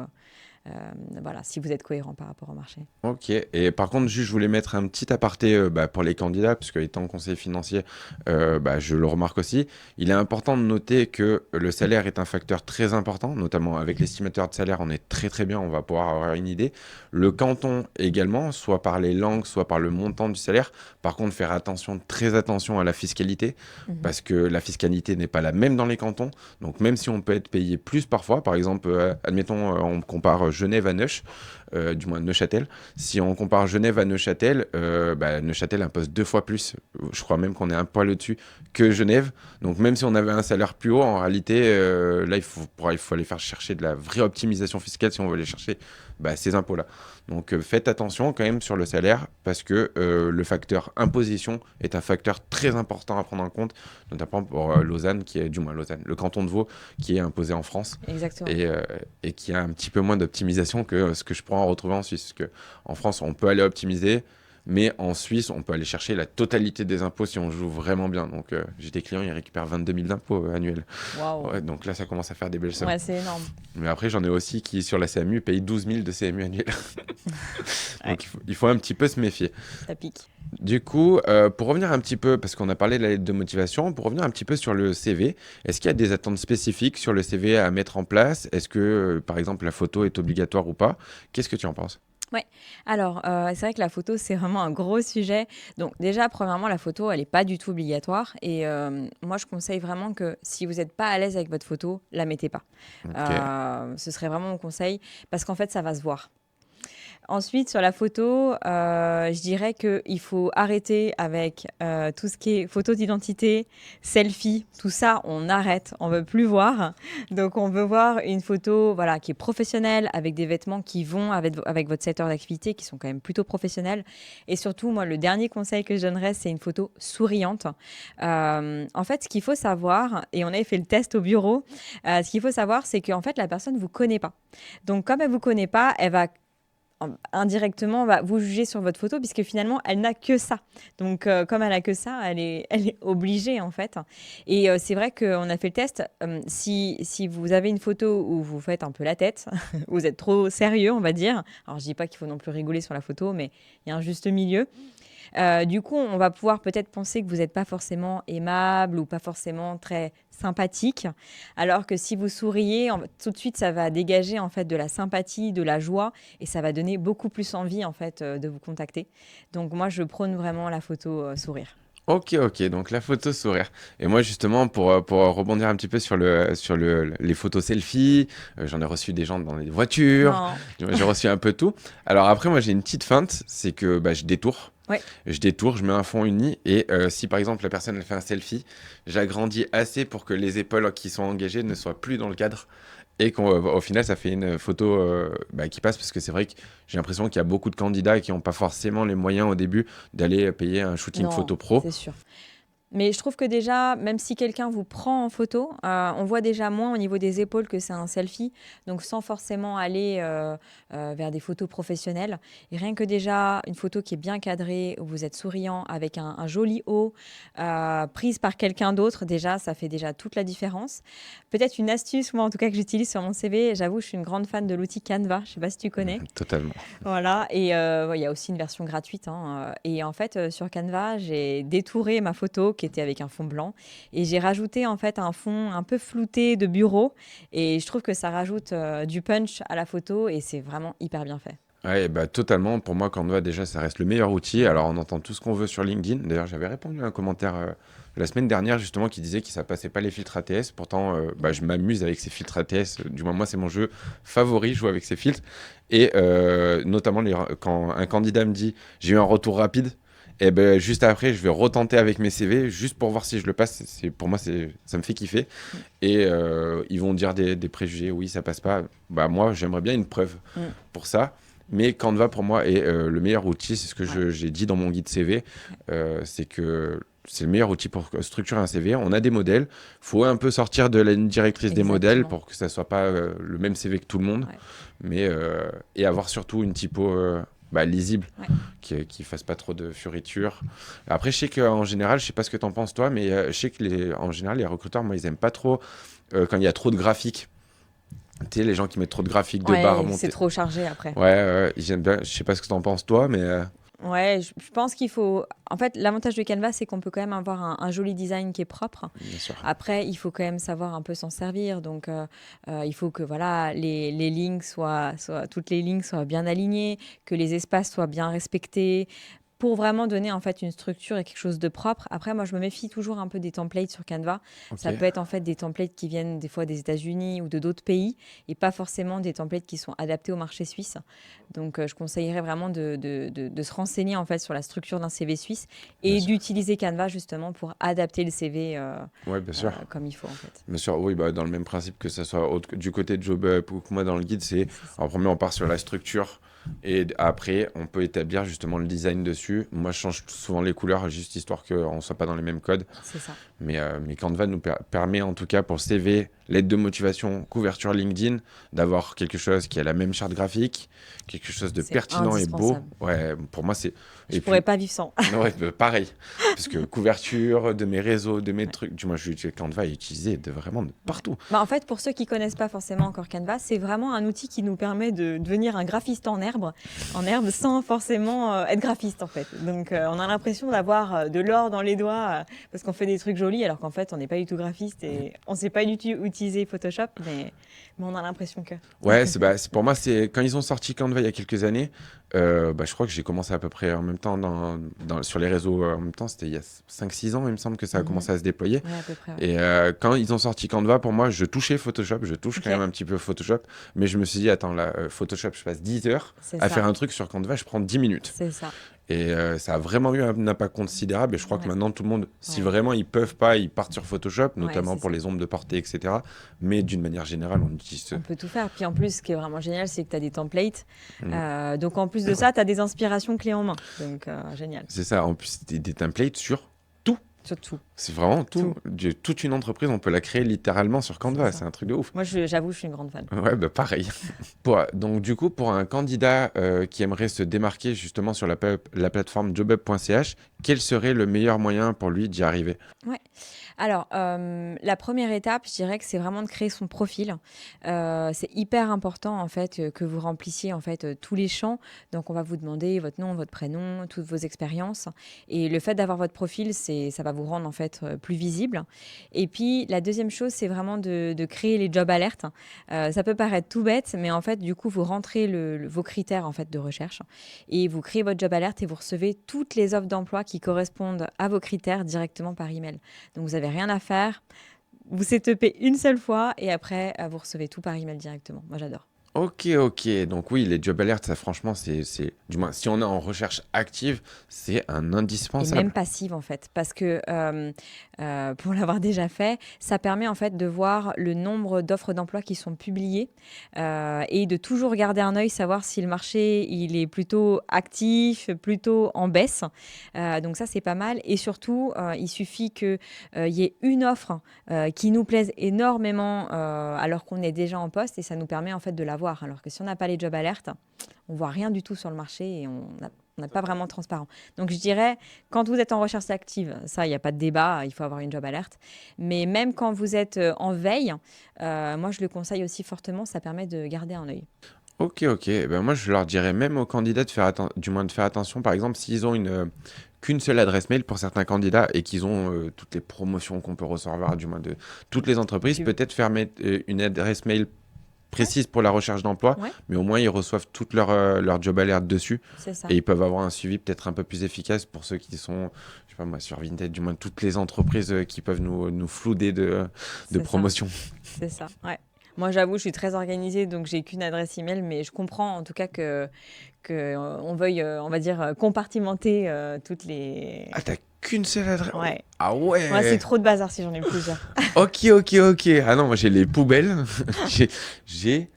voilà, si vous êtes cohérent par rapport au marché. Ok, et par contre, juste, je voulais mettre un petit aparté pour les candidats, puisque étant conseiller financier, je le remarque aussi. Il est important de noter que le salaire est un facteur très important, notamment avec l'estimateur de salaire, on est très très bien, on va pouvoir avoir une idée. Le canton également, soit par les langues, soit par le montant du salaire. Par contre, faire attention, très attention à la fiscalité, Mhm. parce que la fiscalité n'est pas la même dans les cantons. Donc même si on peut être payé plus parfois, par exemple, admettons, on compare Genève à Neuch, du moins Neuchâtel. Si on compare Genève à Neuchâtel, Neuchâtel impose 2 fois plus. Je crois même qu'on est un poil au-dessus que Genève. Donc même si on avait un salaire plus haut, en réalité, là, il faut aller faire chercher de la vraie optimisation fiscale si on veut aller chercher ces impôts-là. Donc faites attention quand même sur le salaire parce que le facteur imposition est un facteur très important à prendre en compte, notamment pour Lausanne, le canton de Vaud qui est imposé en France Exactement. et qui a un petit peu moins d'optimisation que ce que je pourrais en retrouver en Suisse. Parce que en France, on peut aller optimiser, mais en Suisse, on peut aller chercher la totalité des impôts si on joue vraiment bien. Donc, j'ai des clients, ils récupèrent 22 000 d'impôts annuels. Waouh. Ouais, donc là, ça commence à faire des belles sommes. Ouais, c'est énorme. Mais après, j'en ai aussi qui, sur la CMU, payent 12 000 de CMU annuel. Ouais, Donc, il faut un petit peu se méfier. ça pique. Du coup, pour revenir un petit peu, parce qu'on a parlé de la lettre de motivation, pour revenir un petit peu sur le CV, est-ce qu'il y a des attentes spécifiques sur le CV à mettre en place? Est-ce que, par exemple, la photo est obligatoire ou pas? Qu'est-ce que tu en penses? Ouais. Alors, c'est vrai que la photo, c'est vraiment un gros sujet. Donc, déjà, premièrement, la photo, elle n'est pas du tout obligatoire. Et moi, je conseille vraiment que si vous n'êtes pas à l'aise avec votre photo, la mettez pas. Ok. Ce serait vraiment mon conseil parce qu'en fait, ça va se voir. Ensuite, sur la photo, je dirais qu'il faut arrêter avec tout ce qui est photo d'identité, selfie, tout ça, on arrête, on veut plus voir. Donc, on veut voir une photo voilà, qui est professionnelle, avec des vêtements qui vont avec votre secteur d'activité, qui sont quand même plutôt professionnels. Et surtout, moi, le dernier conseil que je donnerais, c'est une photo souriante. En fait, ce qu'il faut savoir, et on avait fait le test au bureau, ce qu'il faut savoir, c'est qu'en fait, la personne ne vous connaît pas. Donc, comme elle ne vous connaît pas, elle va indirectement va vous juger sur votre photo puisque finalement elle n'a que ça. Donc comme elle a que ça, elle est obligée en fait. Et c'est vrai qu'on a fait le test. Si vous avez une photo où vous faites un peu la tête, vous êtes trop sérieux on va dire. Alors je dis pas qu'il faut non plus rigoler sur la photo, mais il y a un juste milieu. Du coup, on va pouvoir peut-être penser que vous n'êtes pas forcément aimable ou pas forcément très sympathique, alors que si vous souriez, tout de suite, ça va dégager en fait de la sympathie, de la joie, et ça va donner beaucoup plus envie en fait de vous contacter. Donc moi, je prône vraiment la photo sourire. Ok, ok, donc la photo sourire. Et moi, justement, pour rebondir un petit peu les photos selfies, j'en ai reçu des gens dans les voitures, Non. j'ai reçu un peu tout. Alors après, moi, j'ai une petite feinte, c'est que je détourne. Ouais. Je détourne, je mets un fond uni, et si par exemple la personne elle fait un selfie, j'agrandis assez pour que les épaules qui sont engagées ne soient plus dans le cadre. Et qu'au final, ça fait une photo qui passe, parce que c'est vrai que j'ai l'impression qu'il y a beaucoup de candidats qui n'ont pas forcément les moyens au début d'aller payer un shooting Non, photo pro. c'est sûr. Mais je trouve que déjà, même si quelqu'un vous prend en photo, on voit déjà moins au niveau des épaules que c'est un selfie, donc sans forcément aller vers des photos professionnelles. Et rien que déjà une photo qui est bien cadrée, où vous êtes souriant, avec un joli haut, prise par quelqu'un d'autre, déjà, ça fait déjà toute la différence. Peut-être une astuce, moi en tout cas, que j'utilise sur mon CV, j'avoue, je suis une grande fan de l'outil Canva, je ne sais pas si tu connais. Totalement. Voilà, et il y a aussi une version gratuite, hein, et en fait, sur Canva, j'ai détouré ma photo qui était avec un fond blanc et j'ai rajouté en fait un fond un peu flouté de bureau et je trouve que ça rajoute du punch à la photo et c'est vraiment hyper bien fait. Ouais, totalement. Pour moi, Canva, déjà, ça reste le meilleur outil. Alors, on entend tout ce qu'on veut sur LinkedIn. D'ailleurs, j'avais répondu à un commentaire la semaine dernière, justement, qui disait que ça passait pas les filtres ATS. Pourtant, je m'amuse avec ces filtres ATS. Du moins, moi, c'est mon jeu favori, jouer avec ces filtres. Et notamment, quand un candidat me dit, j'ai eu un retour rapide, Et ben juste après, je vais retenter avec mes CV juste pour voir si je le passe. Pour moi, ça me fait kiffer. Et ils vont dire des préjugés. Oui, ça passe pas. Bah moi, j'aimerais bien une preuve pour ça. Mais Canva, pour moi, est le meilleur outil. C'est ce que j'ai dit dans mon guide CV. C'est que c'est le meilleur outil pour structurer un CV. On a des modèles. Il faut un peu sortir de la ligne directrice des modèles pour que ça ne soit pas le même CV que tout le monde. Mais, et avoir surtout une typo lisible, qui ne fasse pas trop de fioritures. Après, je sais qu'en général, je ne sais pas ce que tu en penses toi, mais je sais que en général, les recruteurs, moi, ils n'aiment pas trop quand il y a trop de graphiques. Tu sais, les gens qui mettent trop de graphiques de barres montées. C'est trop chargé après. J'aime bien. Je sais pas ce que tu en penses toi, mais... Ouais, je pense qu'il faut... En fait, l'avantage de Canva, c'est qu'on peut quand même avoir un joli design qui est propre. Bien sûr. Après, il faut quand même savoir un peu s'en servir. Donc, il faut que voilà, les lignes toutes les lignes soient bien alignées, que les espaces soient bien respectés, pour vraiment donner en fait une structure et quelque chose de propre. Après, moi, je me méfie toujours un peu des templates sur Canva. Ça peut être en fait des templates qui viennent des fois des États-Unis ou de d'autres pays et pas forcément des templates qui sont adaptés au marché suisse. Donc, je conseillerais vraiment de se renseigner en fait sur la structure d'un CV suisse et d'utiliser Canva justement pour adapter le CV bien sûr. comme il faut en fait. Bien sûr, oui, dans le même principe que ça soit du côté de JobUp ou que moi dans le guide, c'est en premier on part sur la structure. Et après, on peut établir justement le design dessus. Moi, je change souvent les couleurs, juste histoire qu'on ne soit pas dans les mêmes codes. C'est ça. Mais Canva nous permet, en tout cas, pour le CV, l'aide de motivation, couverture LinkedIn, d'avoir quelque chose qui a la même charte graphique, quelque chose de pertinent et beau. Ouais, pour moi, c'est... Je ne pourrais pas vivre sans. Ouais, pareil. Parce que couverture de mes réseaux, de mes trucs, du moins, Canva est utilisé vraiment de partout. En fait, pour ceux qui ne connaissent pas forcément encore Canva, c'est vraiment un outil qui nous permet de devenir un graphiste en herbe sans forcément être graphiste en fait. Donc, on a l'impression d'avoir de l'or dans les doigts parce qu'on fait des trucs jolis, alors qu'en fait, on n'est pas du tout graphiste et on ne sait pas du tout utiliser Photoshop, mais on a l'impression que... Ouais, pour moi, c'est quand ils ont sorti Canva il y a quelques années, je crois que j'ai commencé à peu près en même temps sur les réseaux en même temps, c'était il y a 5-6 ans, il me semble que ça a commencé à se déployer. Ouais, à peu près, Et quand ils ont sorti Canva, pour moi, je touchais Photoshop, je touche quand même un petit peu Photoshop, mais je me suis dit, attends, là, Photoshop, je passe 10 heures à faire un truc sur Canva, je prends 10 minutes. C'est ça. Et ça a vraiment eu un impact considérable. Et je crois que maintenant, tout le monde, si vraiment ils peuvent pas, ils partent sur Photoshop, notamment pour les ombres de portée, etc. Mais d'une manière générale, on utilise... On peut tout faire. Puis en plus, ce qui est vraiment génial, c'est que tu as des templates. Donc en plus de ça, tu as des inspirations clés en main. Donc génial. C'est ça. En plus, des templates sur tout. C'est vraiment tout. Toute une entreprise, on peut la créer littéralement sur Canva. C'est un truc de ouf. Moi, j'avoue, je suis une grande fan. Ouais, pareil. Donc, du coup, pour un candidat qui aimerait se démarquer justement sur la plateforme jobup.ch, quel serait le meilleur moyen pour lui d'y arriver ? Ouais. Alors, la première étape, je dirais que c'est vraiment de créer son profil. C'est hyper important en fait que vous remplissiez en fait tous les champs. Donc, on va vous demander votre nom, votre prénom, toutes vos expériences. Et le fait d'avoir votre profil, ça va vous rendre en fait plus visible. Et puis, la deuxième chose, c'est vraiment de créer les job alertes. Ça peut paraître tout bête, mais en fait, du coup, vous rentrez vos critères en fait de recherche et vous créez votre job alerte et vous recevez toutes les offres d'emploi qui correspondent à vos critères directement par email. Donc, vous n'avez rien à faire. Vous setupez une seule fois et après, vous recevez tout par email directement. Moi, j'adore. Ok. Donc oui, les job alerts, ça franchement, du moins, si on est en recherche active, c'est un indispensable. Et même passive en fait, parce que pour l'avoir déjà fait, ça permet en fait de voir le nombre d'offres d'emploi qui sont publiées et de toujours garder un œil, savoir si le marché il est plutôt actif, plutôt en baisse. Donc ça c'est pas mal. Et surtout, il suffit qu'il y ait une offre qui nous plaise énormément alors qu'on est déjà en poste et ça nous permet en fait de l'avoir. Alors que si on n'a pas les job alertes, on voit rien du tout sur le marché et on n'a pas vraiment transparent. Donc je dirais, quand vous êtes en recherche active, ça, il n'y a pas de débat, il faut avoir une job alerte. Mais même quand vous êtes en veille, moi je le conseille aussi fortement, ça permet de garder un œil. Ok. Moi, je leur dirais même aux candidats de faire attention. Par exemple, s'ils ont qu'une seule adresse mail pour certains candidats et qu'ils ont toutes les promotions qu'on peut recevoir, du moins de toutes les entreprises, peut-être faire mettre une adresse mail précise pour la recherche d'emploi, mais au moins ils reçoivent toutes leurs job alertes dessus et ils peuvent avoir un suivi peut-être un peu plus efficace pour ceux qui sont, je sais pas moi, sur Vinted, du moins toutes les entreprises qui peuvent nous flouder de promotions. C'est ça, ouais. Moi, j'avoue, je suis très organisée, donc j'ai qu'une adresse email, mais je comprends en tout cas que on veuille, on va dire, compartimenter toutes les. Ah, t'as qu'une seule adresse? Ouais. Ah Moi, c'est ouais. trop de bazar si j'en ai plusieurs. Ok, ok, ok. Ah non, moi j'ai les poubelles. j'ai j'ai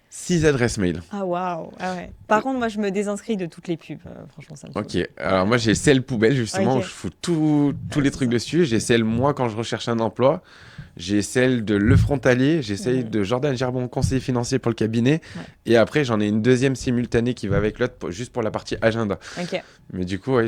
6 adresses mail. Ah waouh. Ah ouais. Par contre, moi, je me désinscris de toutes les pubs. Franchement, ça me saoule. Ok, alors moi j'ai celle poubelle justement où je Ok. fous tous Ouais, les c'est trucs ça. dessus. J'ai celle moi quand je recherche un emploi. J'ai celle de Le Frontalier. J'ai celle Mhm. de Jordan Gerbon, conseiller financier pour le cabinet. Ouais. Et après j'en ai une deuxième simultanée qui va avec l'autre juste pour la partie agenda. Ok. Mais du coup, ouais,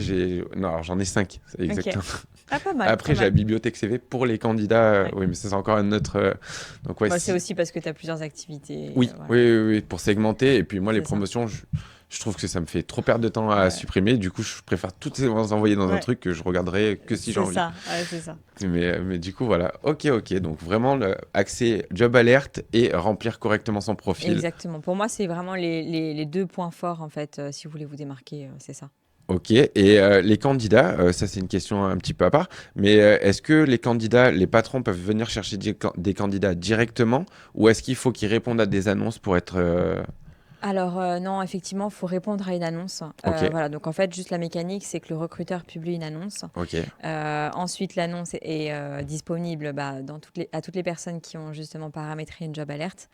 non, alors j'en ai 5, c'est Ok. exactement. Ah, pas mal, pas Après, j'ai la mal. bibliothèque CV pour les candidats. Ouais. Oui, mais ça, c'est encore un autre. Donc, ouais, Bah, c'est si. aussi parce que tu as plusieurs activités. Oui, Voilà. oui, oui, oui, pour segmenter. Et puis, moi, les C'est ça. promotions, je trouve que ça me fait trop perdre de temps à Ouais. supprimer. Du coup, je préfère toutes les envoyer dans un Ouais. truc que je regarderai que si j'ai C'est envie. ça. Ouais, c'est ça. Mais du coup, voilà. Ok, ok. Donc, vraiment, accès job alerte et remplir correctement son profil. Exactement. Pour moi, c'est vraiment les deux points forts, en fait, si vous voulez vous démarquer, c'est ça. Ok, et les candidats, ça c'est une question un petit peu à part, mais est-ce que les candidats, les patrons peuvent venir chercher des candidats directement ou est-ce qu'il faut qu'ils répondent à des annonces pour être... Alors non, effectivement, il faut répondre à une annonce. Ok, Voilà, donc en fait, juste la mécanique, c'est que le recruteur publie une annonce. ok. Ensuite, l'annonce est disponible à toutes les personnes qui ont justement paramétré une job alerte.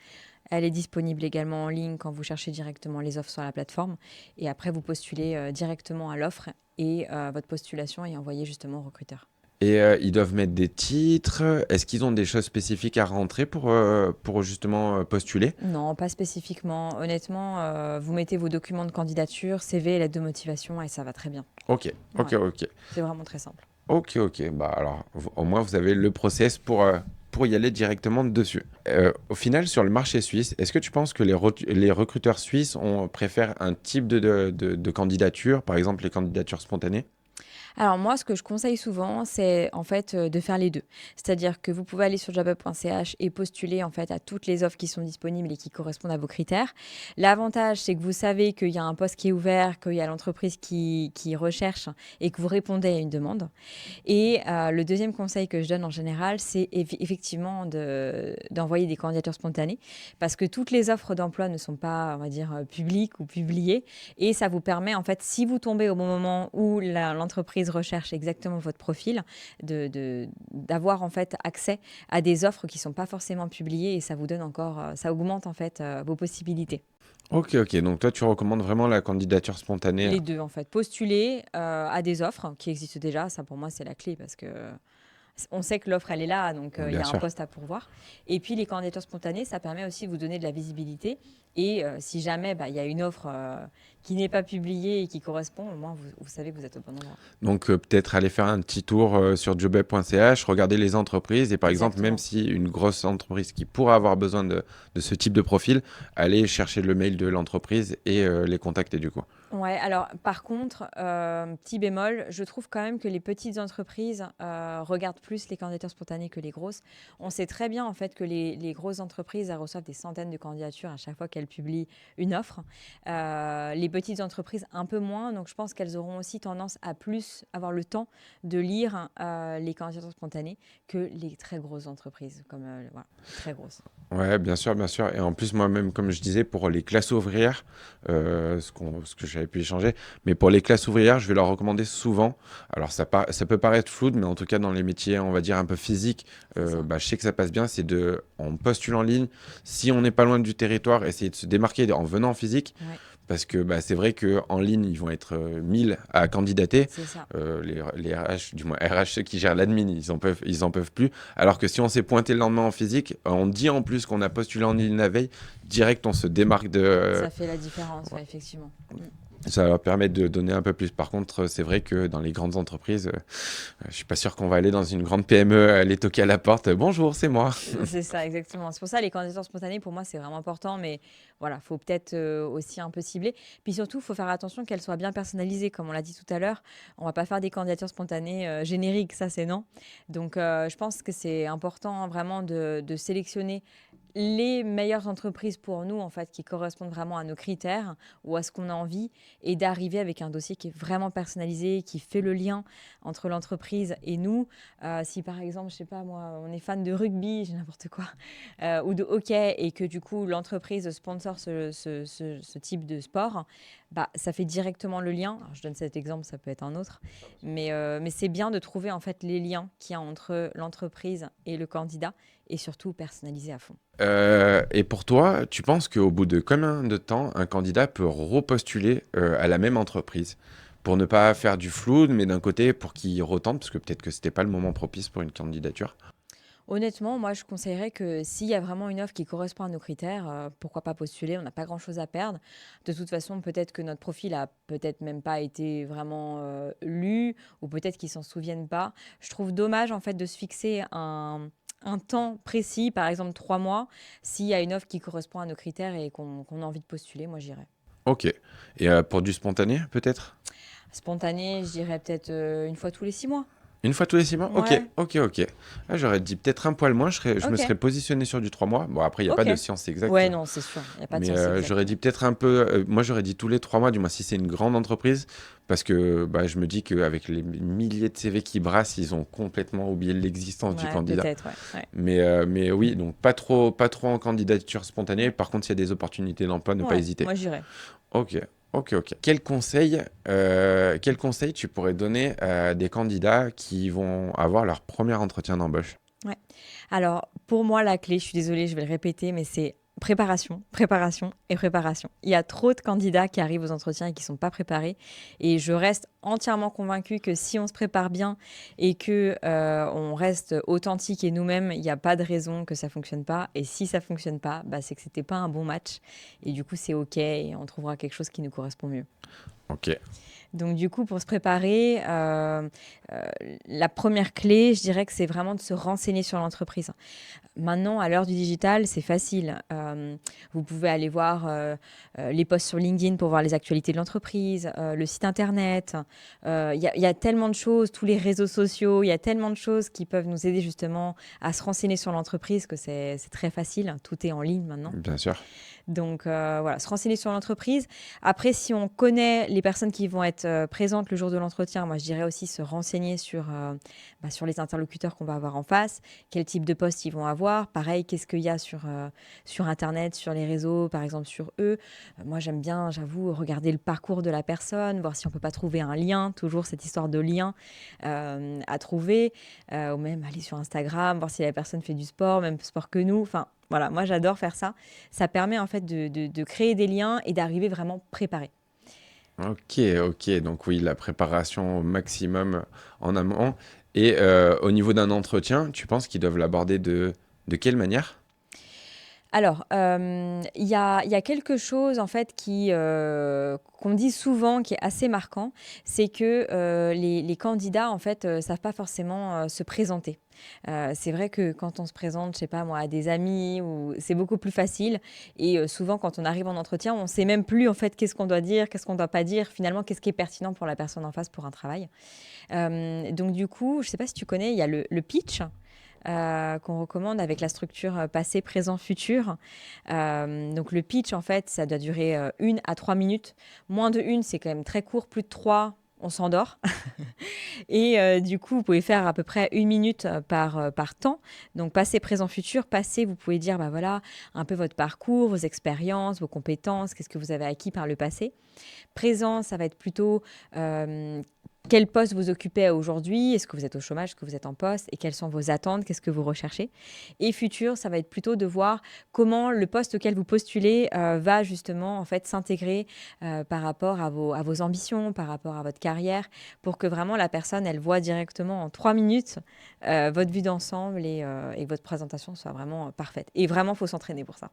Elle est disponible également en ligne quand vous cherchez directement les offres sur la plateforme. Et après, vous postulez directement à l'offre et votre postulation est envoyée justement au recruteur. Et ils doivent mettre des titres, est-ce qu'ils ont des choses spécifiques à rentrer pour justement postuler? Non, pas spécifiquement. Honnêtement, vous mettez vos documents de candidature, CV et lettre de motivation et ça va très bien. Ok, ok, Ouais, ok. c'est vraiment très simple. Ok, ok. Bah alors, au moins vous avez le process pour y aller directement dessus. Au final, sur le marché suisse, est-ce que tu penses que les recruteurs suisses préfèrent un type de candidature, par exemple les candidatures spontanées? Alors moi, ce que je conseille souvent, c'est en fait de faire les deux. C'est-à-dire que vous pouvez aller sur jobup.ch et postuler en fait à toutes les offres qui sont disponibles et qui correspondent à vos critères. L'avantage, c'est que vous savez qu'il y a un poste qui est ouvert, qu'il y a l'entreprise qui recherche et que vous répondez à une demande. Et le deuxième conseil que je donne en général, c'est effectivement d'envoyer des candidatures spontanées parce que toutes les offres d'emploi ne sont pas, on va dire, publiques ou publiées. Et ça vous permet, en fait, si vous tombez au bon moment où l'entreprise recherche exactement votre profil, d'avoir en fait accès à des offres qui ne sont pas forcément publiées et ça vous donne encore, ça augmente en fait vos possibilités. Ok, ok. Donc toi, tu recommandes vraiment la candidature spontanée. Les deux, en fait. Postuler à des offres qui existent déjà, ça pour moi c'est la clé parce que on sait que l'offre, elle est là, donc il y Bien a un sûr. poste à pourvoir. Et puis, les candidatures spontanées, ça permet aussi de vous donner de la visibilité. Et si jamais il y a une offre qui n'est pas publiée et qui correspond, au moins, vous savez que vous êtes au bon endroit. Donc peut-être aller faire un petit tour sur jobup.ch, regarder les entreprises et par exemple, même Exactement. si une grosse entreprise qui pourra avoir besoin de ce type de profil, aller chercher le mail de l'entreprise et les contacter du coup. Ouais, alors par contre, petit bémol, je trouve quand même que les petites entreprises regardent plus les candidatures spontanées que les grosses. On sait très bien en fait que les grosses entreprises elles reçoivent des centaines de candidatures à chaque fois qu'elles publient une offre. Les petites entreprises un peu moins, donc je pense qu'elles auront aussi tendance à plus avoir le temps de lire les candidatures spontanées que les très grosses entreprises, comme voilà, très grosses. Ouais, bien sûr, bien sûr. Et en plus, moi-même, comme je disais, pour les classes ouvrières, ce que j'avais pu échanger, mais pour les classes ouvrières, je vais leur recommander souvent. Alors, ça peut paraître flou, mais en tout cas, dans les métiers, on va dire un peu physiques, C'est ça. bah, je sais que ça passe bien. On postule en ligne. Si on n'est pas loin du territoire, essayer de se démarquer en venant en physique. Ouais, Parce que bah, c'est vrai qu'en ligne, ils vont être 1000 à candidater. c'est ça. Les RH, du moins RH, ceux qui gèrent l'admin, ils en peuvent plus. Alors que si on s'est pointé le lendemain en physique, on dit en plus qu'on a postulé en ligne la veille, direct on se démarque Ça fait la différence, ouais, effectivement. ça va leur permettre de donner un peu plus. Par contre, c'est vrai que dans les grandes entreprises, je suis pas sûr qu'on va aller dans une grande PME, aller toquer à la porte. Bonjour, c'est moi. C'est ça, exactement. C'est pour ça les candidatures spontanées, pour moi, c'est vraiment important. Mais voilà, faut peut-être aussi un peu cibler. Puis surtout, il faut faire attention qu'elles soient bien personnalisées. Comme on l'a dit tout à l'heure, on va pas faire des candidatures spontanées génériques, ça c'est non. Donc, je pense que c'est important vraiment de sélectionner les meilleures entreprises pour nous, en fait, qui correspondent vraiment à nos critères ou à ce qu'on a envie, et d'arriver avec un dossier qui est vraiment personnalisé, qui fait le lien entre l'entreprise et nous. Si par exemple, je sais pas moi, on est fan de rugby, j'ai n'importe quoi, ou de hockey, et que du coup l'entreprise sponsor ce type de sport, bah, ça fait directement le lien. Alors, je donne cet exemple, ça peut être un autre, mais c'est bien de trouver en fait les liens qu'il y a entre l'entreprise et le candidat, et surtout personnalisé à fond. Et pour toi, tu penses qu'au bout de combien de temps un candidat peut repostuler à la même entreprise pour ne pas faire du flou, mais d'un côté pour qu'il retente, parce que peut-être que c'était pas le moment propice pour une candidature. Honnêtement, moi, je conseillerais que s'il y a vraiment une offre qui correspond à nos critères, pourquoi pas postuler? On n'a pas grand-chose à perdre. De toute façon, peut-être que notre profil a peut-être même pas été vraiment lu, ou peut-être qu'ils s'en souviennent pas. Je trouve dommage en fait de se fixer un temps précis, par exemple 3 mois, s'il y a une offre qui correspond à nos critères et qu'on a envie de postuler. Moi, j'irais. Ok. Et pour du spontané, peut-être? Spontané, je dirais peut-être une fois tous les 6 mois. Une fois tous les 6 mois? Ok, Ouais, ok, ok. Ah, j'aurais dit peut-être un poil moins, je me ok, serais positionné sur du 3 mois. Bon, après, il n'y a pas ok. de science exacte. Ouais, non, c'est sûr, il n'y a pas de Mais science j'aurais exacte. dit peut-être un peu. Moi, j'aurais dit tous les 3 mois, du moins si c'est une grande entreprise, parce que bah, je me dis qu'avec les milliers de CV qui brassent, ils ont complètement oublié l'existence du Ouais, candidat. peut-être, ouais. Ouais. Mais oui, donc pas trop en candidature spontanée. Par contre, s'il y a des opportunités d'emploi, ne pas Ouais, hésiter. moi j'irais. Ok, ok, ok. Quel conseil tu pourrais donner à des candidats qui vont avoir leur premier entretien d'embauche? Ouais. Alors, pour moi, la clé, je suis désolée, je vais le répéter, mais c'est préparation, préparation et préparation. Il y a trop de candidats qui arrivent aux entretiens et qui ne sont pas préparés. Et je reste entièrement convaincue que si on se prépare bien et que on reste authentique et nous-mêmes, il n'y a pas de raison que ça fonctionne pas. Et si ça fonctionne pas, bah, c'est que c'était pas un bon match. Et du coup, c'est OK et on trouvera quelque chose qui nous correspond mieux. Ok, Donc du coup, pour se préparer, euh, la première clé, je dirais que c'est vraiment de se renseigner sur l'entreprise. Maintenant, à l'heure du digital, c'est facile. Vous pouvez aller voir les posts sur LinkedIn pour voir les actualités de l'entreprise, le site internet. Il y a tellement de choses, tous les réseaux sociaux, il y a tellement de choses qui peuvent nous aider justement à se renseigner sur l'entreprise que c'est très facile. Tout est en ligne maintenant. bien sûr. Donc voilà, se renseigner sur l'entreprise. Après, si on connaît les personnes qui vont être présentes le jour de l'entretien, moi je dirais aussi se renseigner sur les interlocuteurs qu'on va avoir en face, quel type de poste ils vont avoir. Pareil, qu'est-ce qu'il y a sur Internet, sur les réseaux, par exemple sur eux. Moi j'aime bien, j'avoue, regarder le parcours de la personne, voir si on peut pas trouver un lien, toujours cette histoire de lien à trouver, ou même aller sur Instagram, voir si la personne fait du sport, même sport que nous. Enfin, voilà, moi j'adore faire ça. Ça permet en fait de créer des liens et d'arriver vraiment préparé. Ok, ok. Donc oui, la préparation au maximum en amont. Et au niveau d'un entretien, tu penses qu'ils doivent l'aborder de quelle manière? Alors, il y a quelque chose en fait qu'on dit souvent, qui est assez marquant, c'est que les candidats en fait savent pas forcément se présenter. C'est vrai que quand on se présente, je sais pas moi, à des amis, ou c'est beaucoup plus facile. Et souvent, quand on arrive en entretien, on sait même plus en fait qu'est-ce qu'on doit dire, qu'est-ce qu'on doit pas dire. Finalement, qu'est-ce qui est pertinent pour la personne en face pour un travail. Donc du coup, je sais pas si tu connais, il y a le pitch. Qu'on recommande avec la structure passé, présent, futur. Donc le pitch, en fait, ça doit durer 1 à 3 minutes. Moins de une, c'est quand même très court. Plus de 3, on s'endort. Et du coup, vous pouvez faire à peu près 1 minute par temps. Donc passé, présent, futur. Passé, vous pouvez dire, bah voilà, un peu votre parcours, vos expériences, vos compétences, qu'est-ce que vous avez acquis par le passé. Présent, ça va être plutôt quel poste vous occupez aujourd'hui? Est-ce que vous êtes au chômage? Est-ce que vous êtes en poste? Et quelles sont vos attentes? Qu'est-ce que vous recherchez? Et futur, ça va être plutôt de voir comment le poste auquel vous postulez va justement en fait s'intégrer par rapport à vos ambitions, par rapport à votre carrière, pour que vraiment la personne, elle voit directement en 3 minutes votre vue d'ensemble et que votre présentation soit vraiment parfaite. Et vraiment, il faut s'entraîner pour ça.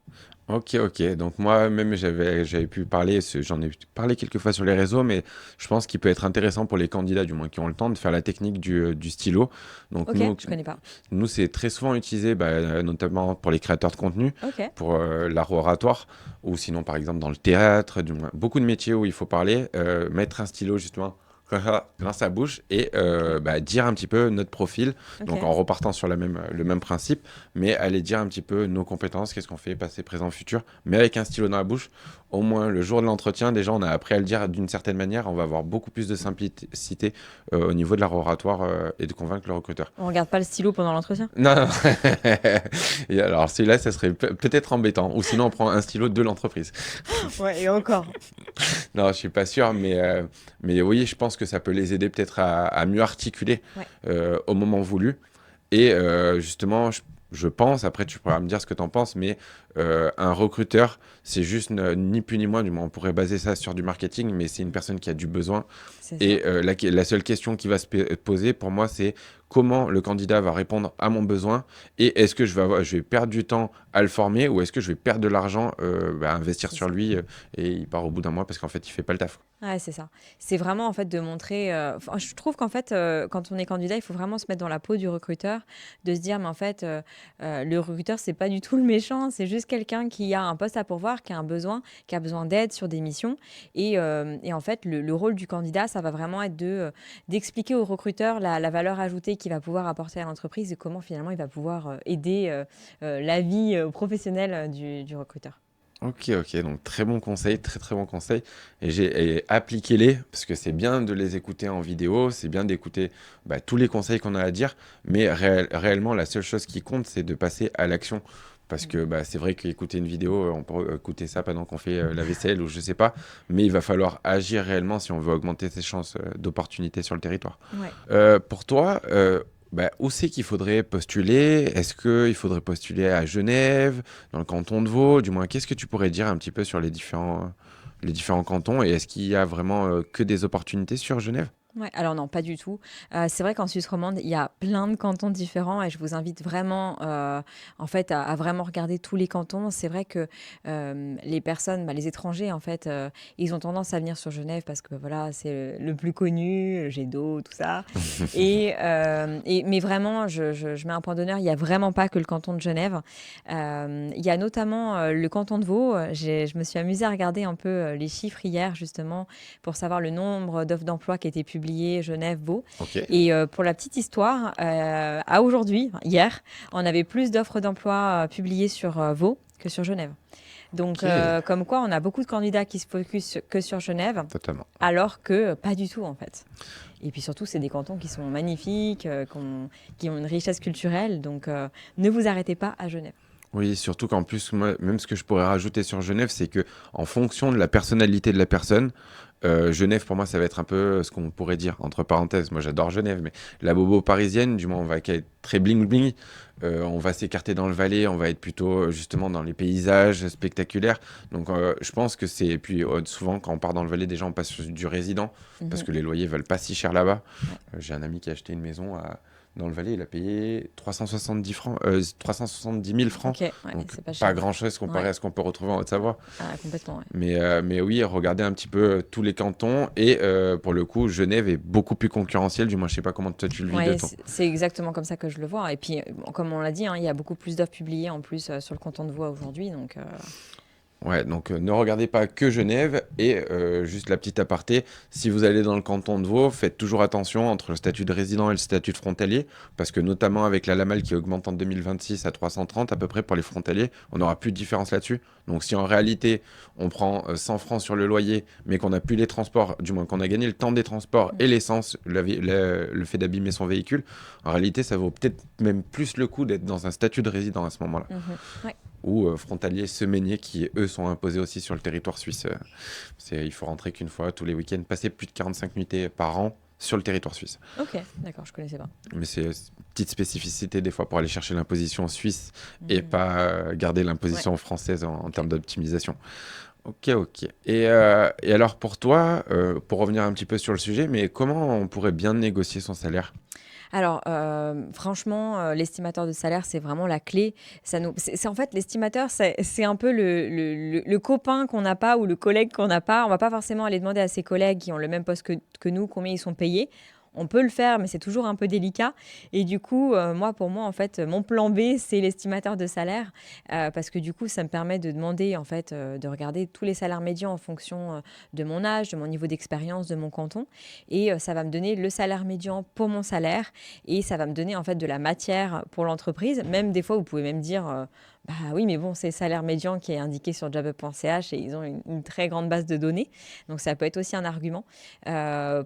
Ok, ok. Donc moi-même, j'avais pu parler, j'en ai parlé quelques fois sur les réseaux, mais je pense qu'il peut être intéressant pour les candidats, du moins qui ont le temps, de faire la technique du stylo. Donc Ok, nous, je connais pas. nous c'est très souvent utilisé, bah, notamment pour les créateurs de contenu, Ok, pour l'art oratoire, ou sinon par exemple dans le théâtre, du moins beaucoup de métiers où il faut parler, mettre un stylo justement dans sa bouche et dire un petit peu notre profil, donc Ok. en repartant sur le même principe, mais aller dire un petit peu nos compétences, qu'est-ce qu'on fait, passé, présent, futur, mais avec un stylo dans la bouche. Au moins, le jour de l'entretien, déjà, on a appris à le dire d'une certaine manière, on va avoir beaucoup plus de simplicité au niveau de l'art oratoire et de convaincre le recruteur. On regarde pas le stylo pendant l'entretien? Non, non. Et alors, celui-là, ça serait peut-être embêtant, ou sinon, on prend un stylo de l'entreprise. Ouais, et encore. Non, je suis pas sûr, mais oui, je pense que ça peut les aider peut-être à mieux articuler Ouais. au moment voulu. Et justement, je pense, après tu pourras me dire ce que tu en penses, mais un recruteur, c'est juste ni plus ni moins, du moins on pourrait baser ça sur du marketing, mais c'est une personne qui a du besoin. C'est ça. Et la seule question qui va se poser pour moi, c'est comment le candidat va répondre à mon besoin et est-ce que je vais perdre du temps à le former ou est-ce que je vais perdre de l'argent à investir C'est sur ça. lui et il part au bout d'un mois parce qu'en fait il fait pas le taf. Ouais, c'est ça. C'est vraiment en fait de montrer. Enfin, je trouve qu'en fait, quand on est candidat, il faut vraiment se mettre dans la peau du recruteur, de se dire, mais en fait, le recruteur, c'est pas du tout le méchant, c'est juste quelqu'un qui a un poste à pourvoir, qui a un besoin, qui a besoin d'aide sur des missions. Et en fait, le rôle du candidat, ça va vraiment être d'expliquer au recruteur la valeur ajoutée qu'il va pouvoir apporter à l'entreprise et comment finalement il va pouvoir aider la vie professionnelle du recruteur. Ok, ok, donc très bon conseil, très très bon conseil. Et appliquez-les, parce que c'est bien de les écouter en vidéo, c'est bien d'écouter tous les conseils qu'on a à dire, mais réellement, la seule chose qui compte, c'est de passer à l'action. Parce que c'est vrai qu'écouter une vidéo, on peut écouter ça pendant qu'on fait la vaisselle ou je sais pas, mais il va falloir agir réellement si on veut augmenter ses chances d'opportunité sur le territoire. Ouais. Pour toi, où c'est qu'il faudrait postuler? Est-ce qu'il faudrait postuler à Genève, dans le canton de Vaud? Du moins, qu'est-ce que tu pourrais dire un petit peu sur les différents cantons? Et est-ce qu'il y a vraiment que des opportunités sur Genève? Ouais, alors non, pas du tout. C'est vrai qu'en Suisse romande, il y a plein de cantons différents et je vous invite vraiment, en fait, à vraiment regarder tous les cantons. C'est vrai que les personnes, les étrangers, en fait, ils ont tendance à venir sur Genève parce que voilà, c'est le plus connu, le jet d'eau, tout ça. Mais vraiment, je mets un point d'honneur, il n'y a vraiment pas que le canton de Genève. Il y a notamment le canton de Vaud. Je me suis amusée à regarder un peu les chiffres hier, justement, pour savoir le nombre d'offres d'emploi qui étaient publiées Genève, Vaud. Ok. Et pour la petite histoire, à aujourd'hui, hier, on avait plus d'offres d'emploi publiées sur Vaud que sur Genève. Donc, Ok, comme quoi, on a beaucoup de candidats qui se focusent que sur Genève, totalement. alors que pas du tout, en fait. Et puis surtout, c'est des cantons qui sont magnifiques, qui ont une richesse culturelle. Donc, ne vous arrêtez pas à Genève. Oui, surtout qu'en plus, moi, même ce que je pourrais rajouter sur Genève, c'est que en fonction de la personnalité de la personne, Genève, pour moi, ça va être un peu ce qu'on pourrait dire, entre parenthèses. Moi, j'adore Genève, mais la bobo parisienne, du moins, on va être très bling-bling. On va s'écarter dans le Valais, on va être plutôt justement dans les paysages spectaculaires. Donc, je pense que c'est. Et puis, souvent, quand on part dans le Valais, déjà, on passe sur du résident, parce Mhm. que les loyers valent pas si cher là-bas. Ouais. J'ai un ami qui a acheté une maison dans le Valais, il a payé 370 000 francs. Ok, ouais, Donc, c'est pas pas cher. grand-chose comparé Ouais, à ce qu'on peut retrouver en Haute-Savoie. complètement, ouais. Mais oui, regardez un petit peu tous les cantons. Et pour le coup, Genève est beaucoup plus concurrentielle. Du moins, je sais pas comment toi tu le vis de Ouais, ton. c'est exactement comme ça que je le vois. Et puis, bon, comme on l'a dit, hein, il y a beaucoup plus d'offres publiées en plus sur le canton de Vaud aujourd'hui. Donc, Ouais, donc ne regardez pas que Genève. Et juste la petite aparté, si vous allez dans le canton de Vaud, faites toujours attention entre le statut de résident et le statut de frontalier. Parce que notamment avec la LAMAL qui augmente en 2026 à 330 à peu près pour les frontaliers, on n'aura plus de différence là-dessus. Donc si en réalité on prend 100 francs sur le loyer, mais qu'on n'a plus les transports, du moins qu'on a gagné le temps des transports et l'essence, le fait d'abîmer son véhicule, en réalité ça vaut peut-être même plus le coup d'être dans un statut de résident à ce moment-là. ouais. Ou frontaliers semainiers qui, eux, sont imposés aussi sur le territoire suisse. Il faut rentrer qu'une fois tous les week-ends, passer plus de 45 nuitées par an sur le territoire suisse. Ok, d'accord, je connaissais pas. Mais c'est une petite spécificité des fois pour aller chercher l'imposition suisse et Mhm. pas garder Ouais, l'imposition française en ok. termes d'optimisation. Ok, ok. Et alors pour toi, pour revenir un petit peu sur le sujet, mais comment on pourrait bien négocier son salaire? Alors, franchement, l'estimateur de salaire, c'est vraiment la clé. En fait, l'estimateur, c'est un peu le copain qu'on n'a pas ou le collègue qu'on n'a pas. On va pas forcément aller demander à ses collègues qui ont le même poste que nous combien ils sont payés. On peut le faire, mais c'est toujours un peu délicat. Et du coup, pour moi, en fait, mon plan B, c'est l'estimateur de salaire, parce que du coup, ça me permet de demander, en fait, de regarder tous les salaires médians en fonction de mon âge, de mon niveau d'expérience, de mon canton. Et ça va me donner le salaire médian pour mon salaire, et ça va me donner en fait de la matière pour l'entreprise. Même des fois, vous pouvez même dire, bah oui, mais bon, c'est le salaire médian qui est indiqué sur jobup.ch et ils ont une très grande base de données. Donc ça peut être aussi un argument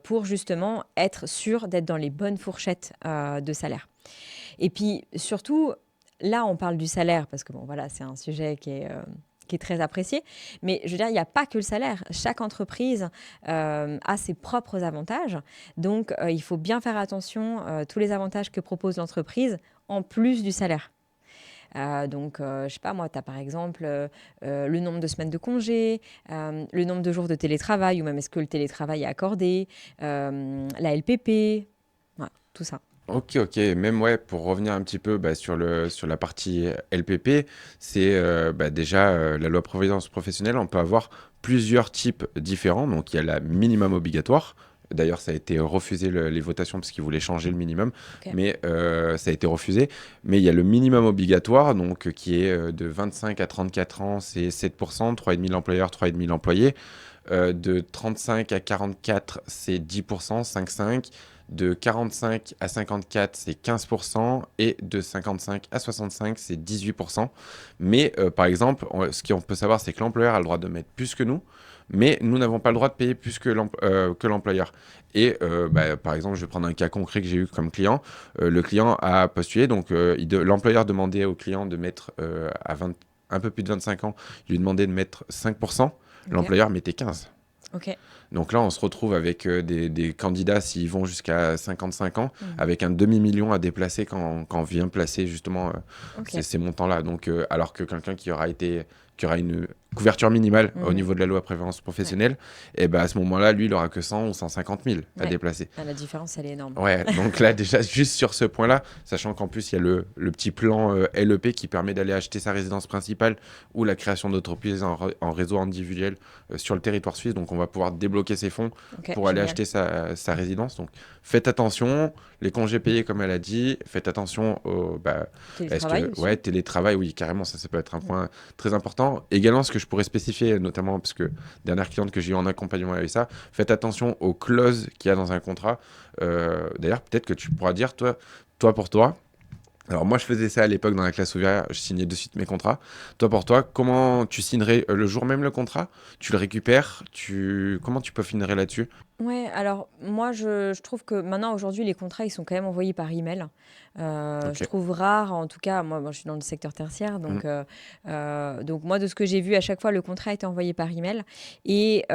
pour justement être sûr d'être dans les bonnes fourchettes de salaire. Et puis surtout, là, on parle du salaire parce que bon, voilà, c'est un sujet qui est très apprécié. Mais je veux dire, il n'y a pas que le salaire. Chaque entreprise a ses propres avantages. Donc, il faut bien faire attention à tous les avantages que propose l'entreprise en plus du salaire. Je sais pas moi, tu as par exemple le nombre de semaines de congé, le nombre de jours de télétravail, ou même est-ce que le télétravail est accordé, la LPP, voilà, tout ça. Ok, ok. Même ouais, pour revenir un petit peu sur la partie LPP, c'est déjà la loi prévoyance professionnelle. On peut avoir plusieurs types différents. Donc il y a la minimum obligatoire. D'ailleurs, ça a été refusé les votations parce qu'ils voulaient changer le minimum, Ok. mais ça a été refusé. Mais il y a le minimum obligatoire, donc qui est de 25 à 34 ans, c'est 7%, 3,5 l'employeur, 3,5 l'employé. De 35 à 44, c'est 10%, 5,5. De 45 à 54, c'est 15%. Et de 55 à 65, c'est 18%. Mais par exemple, ce qu'on peut savoir, c'est que l'employeur a le droit de mettre plus que nous. Mais nous n'avons pas le droit de payer plus que l'employeur. Et par exemple, je vais prendre un cas concret que j'ai eu comme client. Le client a postulé, donc l'employeur demandait au client de mettre un peu plus de 25 ans, il lui demandait de mettre 5%. Ok. L'employeur mettait 15%. Ok. Donc là, on se retrouve avec des candidats, s'ils vont jusqu'à 55 ans, Mhm. avec un demi-million à déplacer quand on vient placer justement Ok. ces montants-là. Donc, alors que quelqu'un qui aura une couverture minimale au Mhm. niveau de la loi prévoyance professionnelle, et ben à ce moment-là, lui, il aura que 100 ou 150 000 à Ouais. déplacer. Ah, la différence, elle est énorme. Ouais, donc là, déjà, juste sur ce point-là, sachant qu'en plus, il y a le petit plan LEP qui permet d'aller acheter sa résidence principale ou la création d'entreprise en réseau individuel sur le territoire suisse. Donc, on va pouvoir débloquer ses fonds Ok, pour aller génial. acheter sa résidence. Donc, faites attention, les congés payés, comme elle a dit, faites attention au Télétravail aussi. ouais, télétravail, oui, carrément, ça peut être un point très important. Également, ce que je pourrais spécifier, notamment parce que dernière cliente que j'ai eu en accompagnement avec ça, faites attention aux clauses qu'il y a dans un contrat. D'ailleurs, peut-être que tu pourras dire, toi pour toi. Alors moi, je faisais ça à l'époque dans la classe ouvrière, je signais de suite mes contrats. Toi pour toi, comment tu signerais le jour même le contrat? Tu le récupères? Comment tu peaufinerais là-dessus? Ouais, alors moi je trouve que maintenant aujourd'hui les contrats ils sont quand même envoyés par email. Je Ok. trouve rare, en tout cas moi je suis dans le secteur tertiaire, Mm. donc moi de ce que j'ai vu à chaque fois le contrat a été envoyé par email et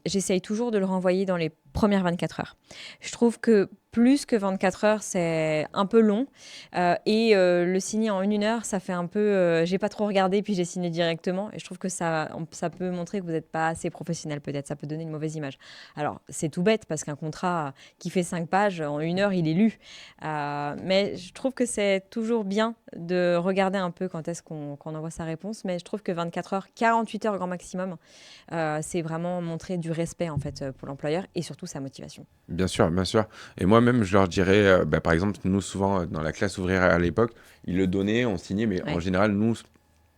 j'essaye toujours de le renvoyer dans les premières 24 heures. Je trouve que plus que 24 heures c'est un peu long le signer en une heure ça fait un peu j'ai pas trop regardé puis j'ai signé directement et je trouve que ça peut montrer que vous n'êtes pas assez professionnel peut-être, ça peut donner une mauvaise image. Alors, c'est tout bête parce qu'un contrat qui fait 5 pages, en une heure, il est lu. Mais je trouve que c'est toujours bien de regarder un peu quand est-ce qu'on envoie sa réponse. Mais je trouve que 24 heures, 48 heures grand maximum, c'est vraiment montrer du respect en fait pour l'employeur et surtout sa motivation. Bien sûr, bien sûr. Et moi-même, je leur dirais, par exemple, nous, souvent, dans la classe ouvrière à l'époque, ils le donnaient, on signait, mais en Ouais, général, nous,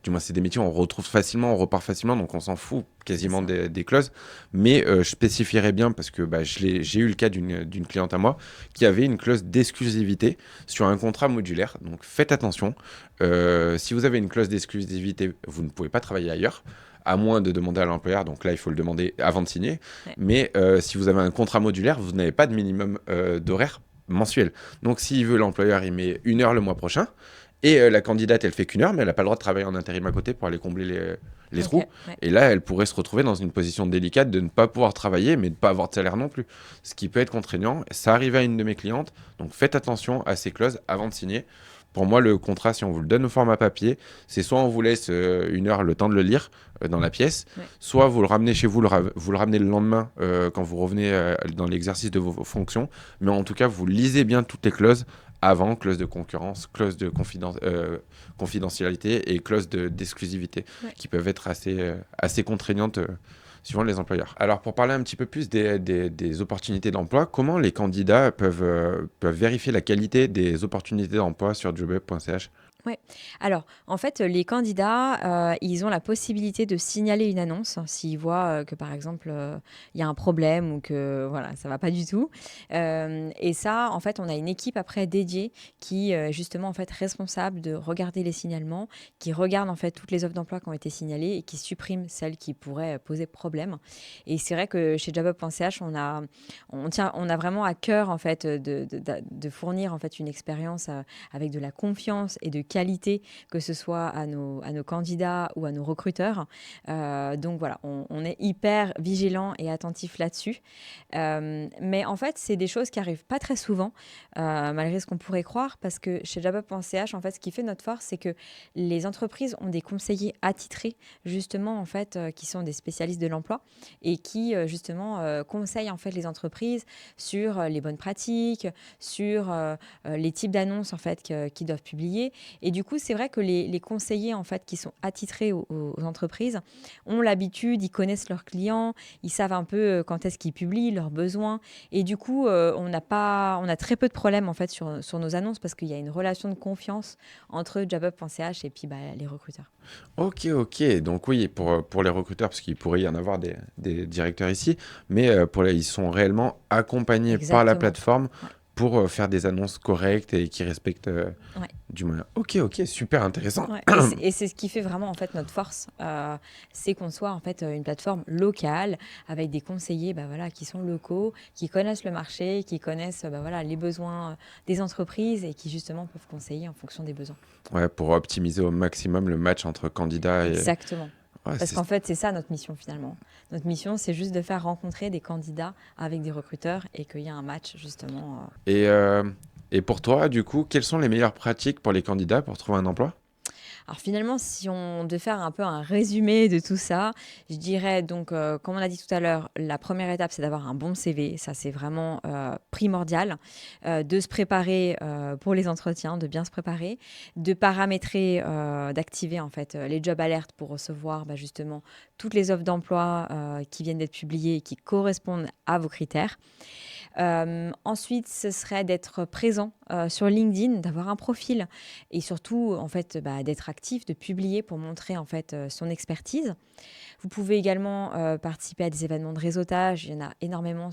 du moins, c'est des métiers, on retrouve facilement, on repart facilement, donc on s'en fout c'est quasiment ça. des clauses. Mais je spécifierais bien, parce que j'ai eu le cas d'une cliente à moi qui avait une clause d'exclusivité sur un contrat modulaire. Donc faites attention. Si vous avez une clause d'exclusivité, vous ne pouvez pas travailler ailleurs, à moins de demander à l'employeur. Donc là, il faut le demander avant de signer. Ouais. Mais si vous avez un contrat modulaire, vous n'avez pas de minimum d'horaire mensuel. Donc s'il veut, l'employeur, il met 1 heure le mois prochain. Et la candidate, elle fait qu'1 heure, mais elle n'a pas le droit de travailler en intérim à côté pour aller combler les Ok, trous. ouais. Et là, elle pourrait se retrouver dans une position délicate de ne pas pouvoir travailler, mais de ne pas avoir de salaire non plus. Ce qui peut être contraignant. Ça arrive à une de mes clientes. Donc faites attention à ces clauses avant de signer. Pour moi, le contrat, si on vous le donne au format papier, c'est soit on vous laisse 1 heure le temps de le lire dans la pièce, Ouais. soit vous le ramenez chez vous, vous le ramenez le lendemain quand vous revenez dans l'exercice de vos fonctions. Mais en tout cas, vous lisez bien toutes les clauses avant, clause de concurrence, clause de confidentialité et clause d'exclusivité, Ouais. qui peuvent être assez contraignantes suivant les employeurs. Alors, pour parler un petit peu plus des opportunités d'emploi, comment les candidats peuvent vérifier la qualité des opportunités d'emploi sur jobup.ch? Ouais. Alors, en fait, les candidats, ils ont la possibilité de signaler une annonce s'ils voient que, par exemple, il y a un problème ou que voilà, ça va pas du tout. Et ça, en fait, on a une équipe après dédiée qui, justement, en fait, responsable de regarder les signalements, qui regarde en fait toutes les offres d'emploi qui ont été signalées et qui supprime celles qui pourraient poser problème. Et c'est vrai que chez jobup.ch, on a vraiment à cœur en fait de fournir en fait une expérience avec de la confiance et de qualité, que ce soit à nos candidats ou à nos recruteurs. Donc voilà, on est hyper vigilant et attentif là-dessus. Mais en fait, c'est des choses qui arrivent pas très souvent, malgré ce qu'on pourrait croire, parce que chez jobup.ch, en fait, ce qui fait notre force, c'est que les entreprises ont des conseillers attitrés, justement, en fait, qui sont des spécialistes de l'emploi et qui, justement, conseillent en fait les entreprises sur les bonnes pratiques, sur les types d'annonces en fait qu'ils doivent publier. Et du coup, c'est vrai que les conseillers en fait qui sont attitrés aux entreprises ont l'habitude, ils connaissent leurs clients, ils savent un peu quand est-ce qu'ils publient leurs besoins. Et du coup, on a très peu de problèmes en fait sur nos annonces parce qu'il y a une relation de confiance entre jobup.ch et puis les recruteurs. Ok, ok. Donc oui, pour les recruteurs, parce qu'il pourrait y en avoir des directeurs ici, mais ils sont réellement accompagnés par la Exactement. plateforme Ouais. pour faire des annonces correctes et qui respectent Ouais. du moyen. Ok, ok, super intéressant. Ouais, et c'est ce qui fait vraiment en fait notre force, c'est qu'on soit en fait une plateforme locale avec des conseillers voilà, qui sont locaux, qui connaissent le marché, qui connaissent voilà, les besoins des entreprises et qui justement peuvent conseiller en fonction des besoins. Ouais, pour optimiser au maximum le match entre candidats et... Exactement. Ouais, Parce qu'en fait, c'est ça notre mission finalement. Notre mission, c'est juste de faire rencontrer des candidats avec des recruteurs et qu'il y a un match justement. Et, euh, et pour toi, du coup, quelles sont les meilleures pratiques pour les candidats pour trouver un emploi? Alors finalement, si on devait faire un peu un résumé de tout ça, je dirais donc, comme on a dit tout à l'heure, la première étape, c'est d'avoir un bon CV. Ça, c'est vraiment primordial. De se préparer pour les entretiens, de bien se préparer, de paramétrer, d'activer en fait les job alertes pour recevoir justement toutes les offres d'emploi qui viennent d'être publiées et qui correspondent à vos critères. Ensuite, ce serait d'être présent sur LinkedIn, d'avoir un profil et surtout en fait d'être actif, de publier pour montrer en fait son expertise. Vous pouvez également participer à des événements de réseautage. Il y en a énormément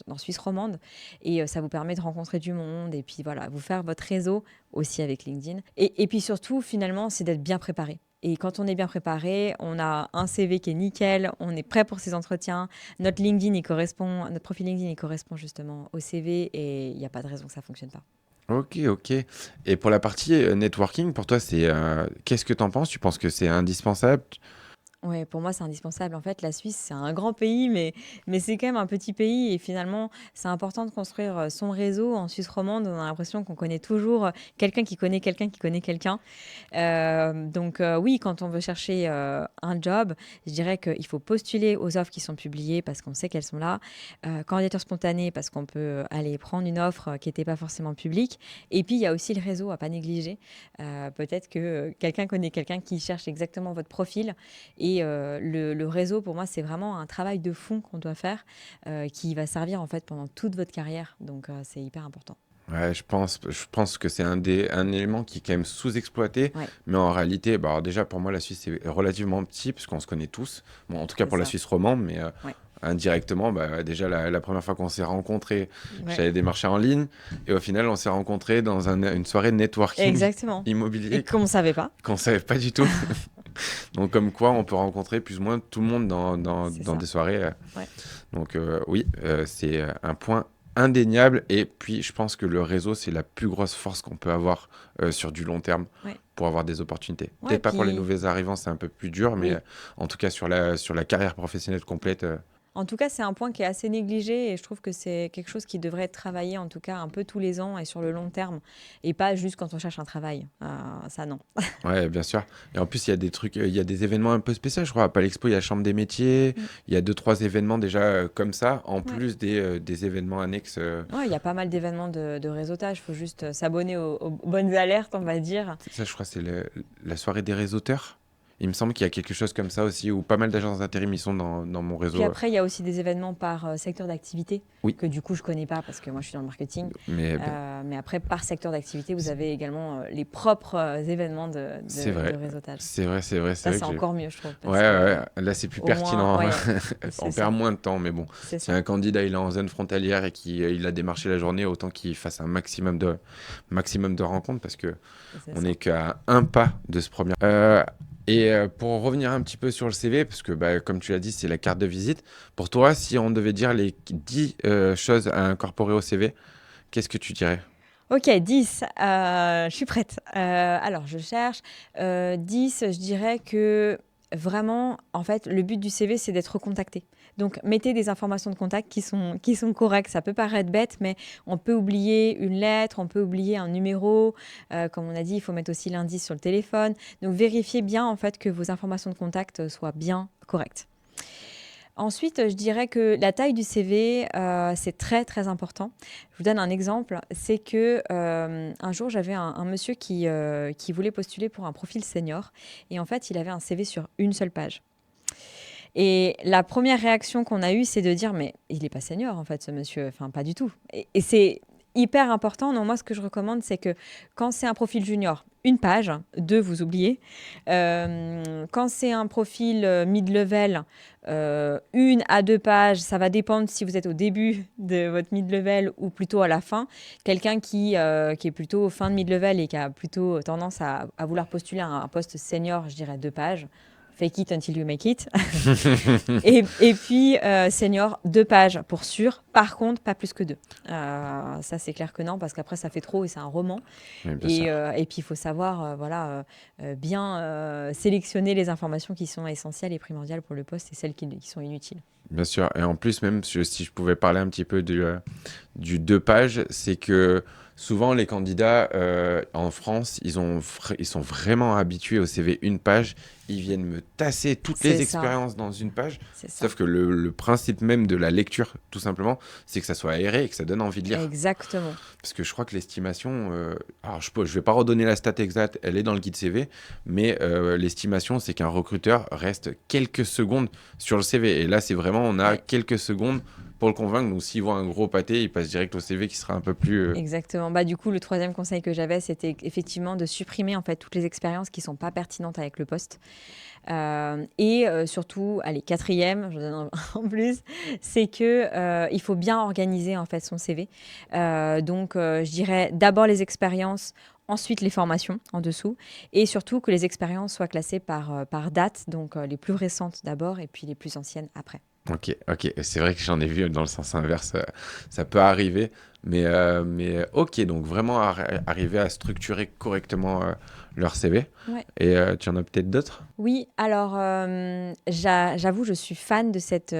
dans Suisse romande et ça vous permet de rencontrer du monde et puis voilà, vous faire votre réseau aussi avec LinkedIn. Et puis surtout, finalement, c'est d'être bien préparé. Et quand on est bien préparé, on a un CV qui est nickel, on est prêt pour ces entretiens. Notre profil LinkedIn, il correspond justement au CV et il n'y a pas de raison que ça ne fonctionne pas. Ok, ok. Et pour la partie networking, pour toi, qu'est-ce que tu en penses? Tu penses que c'est indispensable? Ouais, pour moi, c'est indispensable. En fait, la Suisse, c'est un grand pays, mais c'est quand même un petit pays. Et finalement, c'est important de construire son réseau. En Suisse romande, on a l'impression qu'on connaît toujours quelqu'un qui connaît quelqu'un qui connaît quelqu'un. Donc, oui, quand on veut chercher un job, je dirais qu'il faut postuler aux offres qui sont publiées parce qu'on sait qu'elles sont là. Candidature spontanée parce qu'on peut aller prendre une offre qui n'était pas forcément publique. Et puis, il y a aussi le réseau à pas négliger. Peut-être que quelqu'un connaît quelqu'un qui cherche exactement votre profil. Et le réseau, pour moi, c'est vraiment un travail de fond qu'on doit faire qui va servir en fait pendant toute votre carrière. Donc, c'est hyper important. Ouais, je pense que c'est un élément qui est quand même sous-exploité, Ouais, mais en réalité, bah, alors déjà pour moi, la Suisse c'est relativement petit, parce qu'on se connaît tous. Bon, en tout cas c'est pour la ça. Suisse romande, mais Ouais, indirectement, bah, déjà la première fois qu'on s'est rencontrés, ouais. j'avais démarché en ligne, et au final, on s'est rencontrés dans une soirée de networking Exactement. Et immobilier comme on savait pas, qu'on savait pas du tout. Donc comme quoi, on peut rencontrer plus ou moins tout le monde c'est dans ça. des soirées. Ouais. Donc oui, c'est un point indéniable. Et puis, je pense que le réseau, c'est la plus grosse force qu'on peut avoir sur du long terme Ouais. pour avoir des opportunités. Ouais, Peut-être pas pour les puis nouveaux arrivants, c'est un peu plus dur, mais oui. en tout cas sur la carrière professionnelle Ouais. complète. En tout cas, c'est un point qui est assez négligé et je trouve que c'est quelque chose qui devrait être travaillé en tout cas un peu tous les ans et sur le long terme et pas juste quand on cherche un travail. Ça, non. Ouais, bien sûr. Et en plus, il y a des trucs, il y a des événements un peu spéciaux, je crois. À Palexpo, il y a la Chambre des métiers. Mm. Il y a deux, trois événements déjà comme ça, en Ouais. plus des événements annexes. Ouais, il y a pas mal d'événements de réseautage. Il faut juste s'abonner aux bonnes alertes, on va dire. Ça, je crois, c'est la soirée des réseauteurs. Il me semble qu'il y a quelque chose comme ça aussi, où pas mal d'agences d'intérim, ils sont dans mon Puis réseau. après, il y a aussi des événements par secteur d'activité Oui, que du coup, je connais pas parce que moi, je suis dans le marketing. mais Mais après, par secteur d'activité, vous c'est avez également les propres événements c'est de vrai. réseautage. C'est Ça, vrai c'est que j'ai. encore mieux, je trouve, Ouais, parce que ouais, là c'est plus au moins, pertinent. ouais, On c'est perd ça, moins de temps, mais bon, c'est si ça, un candidat il est en zone frontalière et qu'il a démarché la journée, autant qu'il fasse un maximum de rencontres parce que c'est on ça. n'est qu'à un pas de ce premier. Pour revenir un petit peu sur le CV, parce que bah, comme tu l'as dit, c'est la carte de visite. Pour toi, si on devait dire les 10 choses à incorporer au CV, qu'est-ce que tu dirais? Ok, 10. Je suis prête. Alors, je cherche. 10, je dirais que vraiment, en fait, le but du CV, c'est d'être recontacté. Donc, mettez des informations de contact qui sont correctes. Ça peut paraître bête, mais on peut oublier une lettre, on peut oublier un numéro. Comme on a dit, il faut mettre aussi l'indice sur le téléphone. Donc, vérifiez bien, en fait, que vos informations de contact soient bien correctes. Ensuite, je dirais que la taille du CV, c'est très, très important. Je vous donne un exemple, c'est que un jour, j'avais un monsieur qui voulait postuler pour un profil senior et en fait, il avait un CV sur une seule page. Et la première réaction qu'on a eue, c'est de dire, mais il n'est pas senior, en fait, ce monsieur. Enfin, pas du tout. Et c'est hyper important. Non, moi, ce que je recommande, c'est que quand c'est un profil junior, une page, deux, vous oubliez. Quand c'est un profil mid-level, une à deux pages, ça va dépendre si vous êtes au début de votre mid-level ou plutôt à la fin. Quelqu'un qui est plutôt fin de mid-level et qui a plutôt tendance à vouloir postuler à un poste senior, je dirais deux pages. Fake it until you make it. Et puis, senior, deux pages pour sûr. Par contre, pas plus que deux. Ça, c'est clair que non, parce qu'après, ça fait trop et c'est un roman. Oui, bien sûr. Et puis, il faut savoir bien sélectionner les informations qui sont essentielles et primordiales pour le poste et celles qui sont inutiles. Bien sûr. Et en plus, même si je pouvais parler un petit peu du deux pages, c'est que souvent les candidats en France, ils sont vraiment habitués au CV une page. Ils viennent me tasser toutes C'est les ça, expériences dans une page. c'est ça. Sauf que le principe même de la lecture, tout simplement, c'est que ça soit aéré et que ça donne envie de lire. Exactement. Parce que je crois que l'estimation, alors je vais pas redonner la stat exacte, elle est dans le guide CV, mais l'estimation, c'est qu'un recruteur reste quelques secondes sur le CV. Et là, c'est vraiment, on a Ouais. quelques secondes pour le convaincre. Donc, s'il voit un gros pâté, il passe direct au CV qui sera un peu plus. Exactement. Bah, du coup, le troisième conseil que j'avais, c'était effectivement de supprimer en fait toutes les expériences qui sont pas pertinentes avec le poste. Surtout, allez, quatrième, je vous donne en plus, c'est que il faut bien organiser en fait son CV. Je dirais d'abord les expériences. Ensuite, les formations en dessous. Et surtout, que les expériences soient classées par date. Donc, les plus récentes d'abord et puis les plus anciennes après. Ok, ok. C'est vrai que j'en ai vu dans le sens inverse, ça peut arriver. Mais ok, donc vraiment arriver à structurer correctement leur CV. Ouais. Et tu en as peut-être d'autres? Oui, alors j'avoue, je suis fan de cette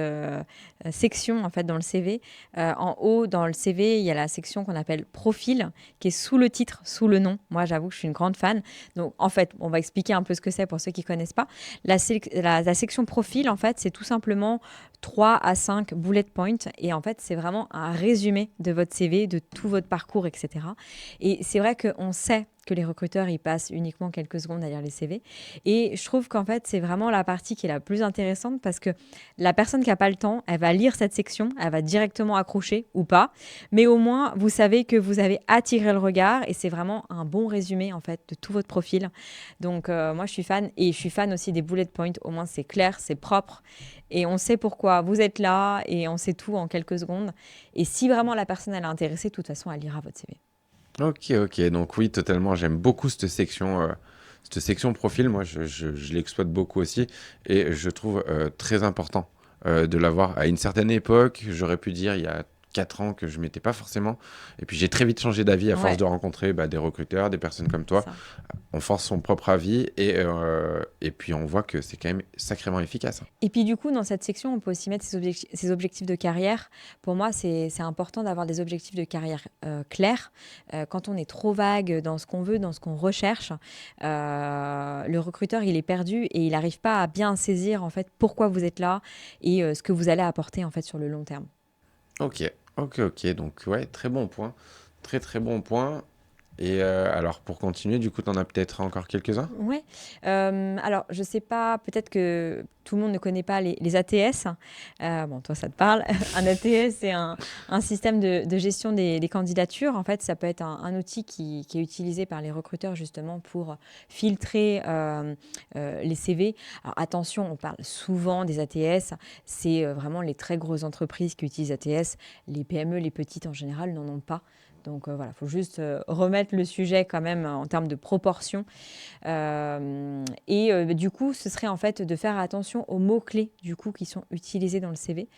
section en fait dans le CV. En haut, dans le CV, il y a la section qu'on appelle profil, qui est sous le titre, sous le nom. Moi, j'avoue que je suis une grande fan. Donc, en fait, on va expliquer un peu ce que c'est pour ceux qui connaissent pas. La section profil, en fait, c'est tout simplement 3 à 5 bullet points. Et en fait, c'est vraiment un résumé de votre CV, de tout votre parcours, etc. Et c'est vrai qu'on sait que les recruteurs, ils passent uniquement quelques secondes derrière les CV. Et je trouve qu'en fait, c'est vraiment la partie qui est la plus intéressante parce que la personne qui n'a pas le temps, elle va lire cette section, elle va directement accrocher ou pas. Mais au moins, vous savez que vous avez attiré le regard et c'est vraiment un bon résumé en fait de tout votre profil. Donc, moi, je suis fan et je suis fan aussi des bullet points. Au moins, c'est clair, c'est propre et on sait pourquoi vous êtes là et on sait tout en quelques secondes. Et si vraiment la personne elle est intéressée, de toute façon, elle lira votre CV. Ok, ok. Donc oui, totalement. J'aime beaucoup cette section profil. Moi, je l'exploite beaucoup aussi. Et je trouve très important de l'avoir. À une certaine époque, j'aurais pu dire il y a 4 ans que je ne mettais pas forcément. Et puis j'ai très vite changé d'avis à force Ouais, de rencontrer des recruteurs, des personnes comme c'est toi. ça. On force son propre avis et puis on voit que c'est quand même sacrément efficace. Et puis du coup, dans cette section, on peut aussi mettre ses objectifs de carrière. Pour moi, c'est important d'avoir des objectifs de carrière clairs. Quand on est trop vague dans ce qu'on veut, dans ce qu'on recherche, le recruteur, il est perdu et il n'arrive pas à bien saisir en fait pourquoi vous êtes là et ce que vous allez apporter en fait sur le long terme. Ok, ok, ok. Donc ouais, très bon point. Très très bon point. Et alors, pour continuer, du coup, tu en as peut-être encore quelques-uns? Ouais. Alors, je sais pas, peut-être que tout le monde ne connaît pas les ATS. Bon, toi, ça te parle. Un ATS, c'est un système de gestion des candidatures. En fait, ça peut être un outil qui est utilisé par les recruteurs justement pour filtrer les CV. Alors, attention, on parle souvent des ATS. C'est vraiment les très grosses entreprises qui utilisent ATS. Les PME, les petites en général, n'en ont pas. Donc voilà, il faut juste remettre le sujet quand même en termes de proportion. Du coup, ce serait en fait de faire attention aux mots-clés du coup qui sont utilisés dans le CV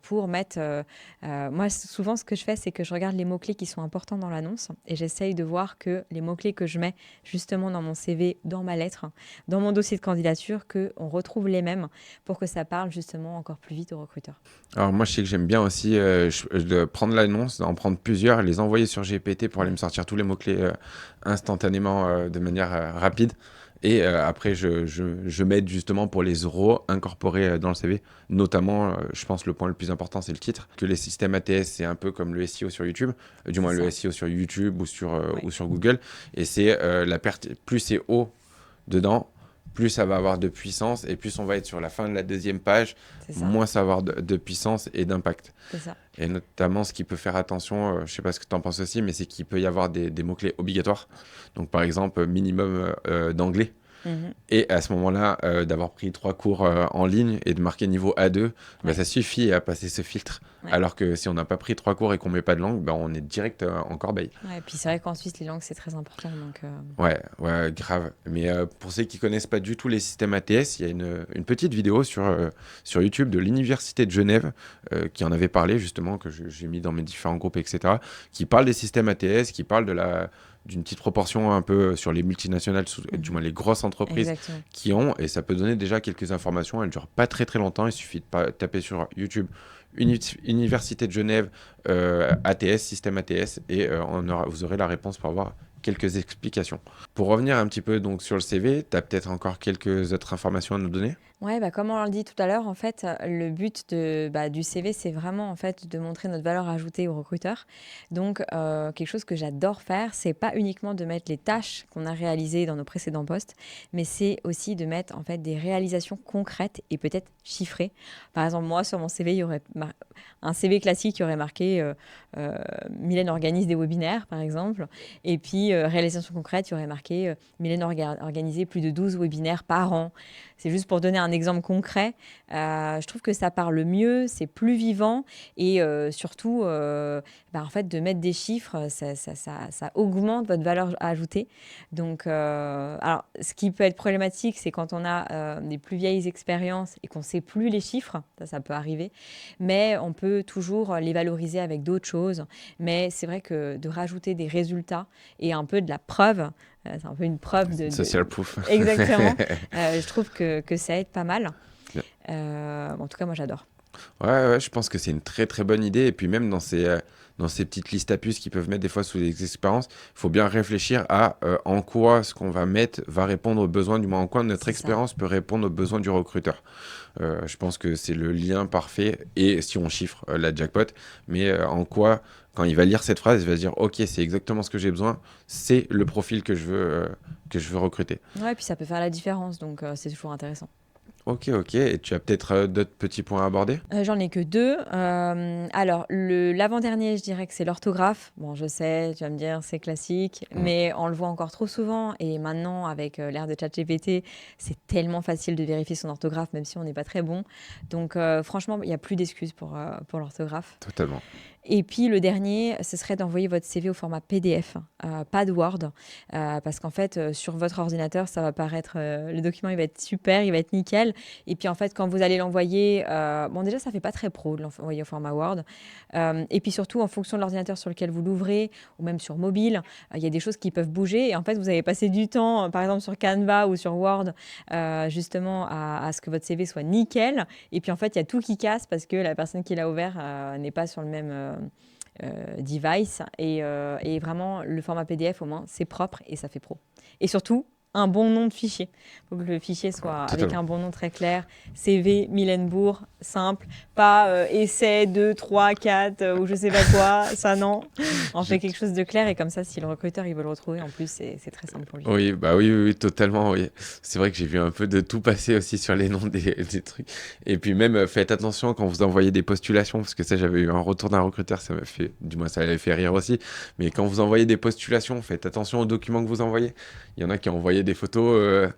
pour mettre. Moi, souvent, ce que je fais, c'est que je regarde les mots-clés qui sont importants dans l'annonce et j'essaye de voir que les mots-clés que je mets justement dans mon CV, dans ma lettre, dans mon dossier de candidature, qu'on retrouve les mêmes pour que ça parle justement encore plus vite aux recruteurs. Alors moi, je sais que j'aime bien aussi de prendre l'annonce, d'en prendre plusieurs, les envoyer sur GPT pour aller me Ouais, sortir tous les mots-clés instantanément de manière rapide. Et après, je m'aide justement pour les euros incorporés dans le CV. Notamment, je pense le point le plus important, c'est le titre. Que les systèmes ATS, c'est un peu comme le SEO sur YouTube, du c'est moins le ça. SEO sur YouTube ou Ouais, sur Google. Et c'est plus c'est haut dedans, plus ça va avoir de puissance et plus on va être sur la fin de la deuxième page, c'est ça. moins ça va avoir de puissance et d'impact. C'est ça. Et notamment, ce qui peut faire attention, je ne sais pas ce que tu en penses aussi, mais c'est qu'il peut y avoir des mots-clés obligatoires. Donc, par exemple, minimum d'anglais. Mhm. Et à ce moment-là, d'avoir pris 3 cours en ligne et de marquer niveau A2, bah, Ouais, ça suffit à passer ce filtre. ouais. Alors que si on n'a pas pris 3 cours et qu'on met pas de langue, bah, on est direct en corbeille. Ouais, et puis c'est vrai qu'en Suisse, les langues, c'est très important. Donc, Ouais, ouais, grave. Mais pour ceux qui connaissent pas du tout les systèmes ATS, il y a une petite vidéo sur YouTube de l'Université de Genève qui en avait parlé justement, que j'ai mis dans mes différents groupes, etc., qui parle des systèmes ATS, qui parle d'une petite proportion un peu sur les multinationales, du mhm. moins les grosses entreprises Exactement. qui ont, et ça peut donner déjà quelques informations. Elles ne durent pas très très longtemps, il suffit de taper sur YouTube Université de Genève ATS, système ATS, et vous aurez la réponse pour avoir quelques explications. Pour revenir un petit peu donc sur le CV, tu as peut-être encore quelques autres informations à nous donner? Ouais, bah, comme on l'a dit tout à l'heure, en fait, le but du CV, c'est vraiment en fait de montrer notre valeur ajoutée aux recruteurs. Donc, quelque chose que j'adore faire, c'est pas uniquement de mettre les tâches qu'on a réalisées dans nos précédents postes, mais c'est aussi de mettre en fait des réalisations concrètes et peut-être chiffrées. Par exemple, moi, sur mon CV, il y aurait un CV classique qui aurait marqué Mylène organise des webinaires, par exemple. Et puis, réalisation concrète, il y aurait marqué Mylène organisé plus de 12 webinaires par an. C'est juste pour donner un exemple concret. Je trouve que ça parle mieux, c'est plus vivant et surtout, en fait, de mettre des chiffres, ça augmente votre valeur ajoutée. Donc, alors, ce qui peut être problématique, c'est quand on a des plus vieilles expériences et qu'on ne sait plus les chiffres, ça peut arriver, mais on peut toujours les valoriser avec d'autres choses. Mais c'est vrai que de rajouter des résultats et un peu de la preuve, c'est un peu une preuve Social proof. Exactement. Je trouve que ça aide pas mal. En tout cas, moi, j'adore. Ouais, ouais, je pense que c'est une très très bonne idée. Et puis même dans ces petites listes à puces qu'ils peuvent mettre des fois sous les expériences, il faut bien réfléchir à en quoi ce qu'on va mettre va répondre aux besoins, du moins en quoi notre C'est ça. expérience peut répondre aux besoins du recruteur. Je pense que c'est le lien parfait. Et si on chiffre la jackpot, mais en quoi, quand il va lire cette phrase, il va se dire, ok, c'est exactement ce que j'ai besoin, c'est le profil que je veux recruter. Ouais, puis ça peut faire la différence, donc c'est toujours intéressant. Ok, ok. Et tu as peut-être d'autres petits points à aborder? J'en ai que deux. Alors, l'avant-dernier, je dirais que c'est l'orthographe. Bon, je sais, tu vas me dire, c'est classique, Mm. mais on le voit encore trop souvent. Et maintenant, avec l'ère de ChatGPT, c'est tellement facile de vérifier son orthographe, même si on n'est pas très bon. Donc, franchement, il n'y a plus d'excuses pour l'orthographe. Totalement. Et puis le dernier, ce serait d'envoyer votre CV au format PDF, pas de Word, parce qu'en fait, sur votre ordinateur, ça va paraître, le document, il va être super, il va être nickel. Et puis en fait, quand vous allez l'envoyer, bon déjà, ça fait pas très pro de l'envoyer au format Word. Et puis surtout, en fonction de l'ordinateur sur lequel vous l'ouvrez, ou même sur mobile, il y a des choses qui peuvent bouger. Et en fait, vous avez passé du temps, par exemple sur Canva ou sur Word, justement à ce que votre CV soit nickel. Et puis en fait, il y a tout qui casse parce que la personne qui l'a ouvert n'est pas sur le même device. Et vraiment, le format PDF, au moins, c'est propre et ça fait pro. Et surtout, un bon nom de fichier. Il faut que le fichier soit avec Totalement. un bon nom très clair. CV, Mylène Bourg, simple. Pas essai 2, 3, 4 ou je sais pas quoi. Ça, non. On fait J'ai- quelque chose de clair et comme ça, si le recruteur il veut le retrouver, en plus, c'est très simple pour lui. Oui, bah oui, oui, oui, totalement, oui. C'est vrai que j'ai vu un peu de tout passer aussi sur les noms des trucs. Et puis même, faites attention quand vous envoyez des postulations, parce que ça, j'avais eu un retour d'un recruteur, ça m'a fait, du moins, ça l'avait fait rire aussi. Mais quand vous envoyez des postulations, faites attention aux documents que vous envoyez. Il y en a qui ont envoyé des photos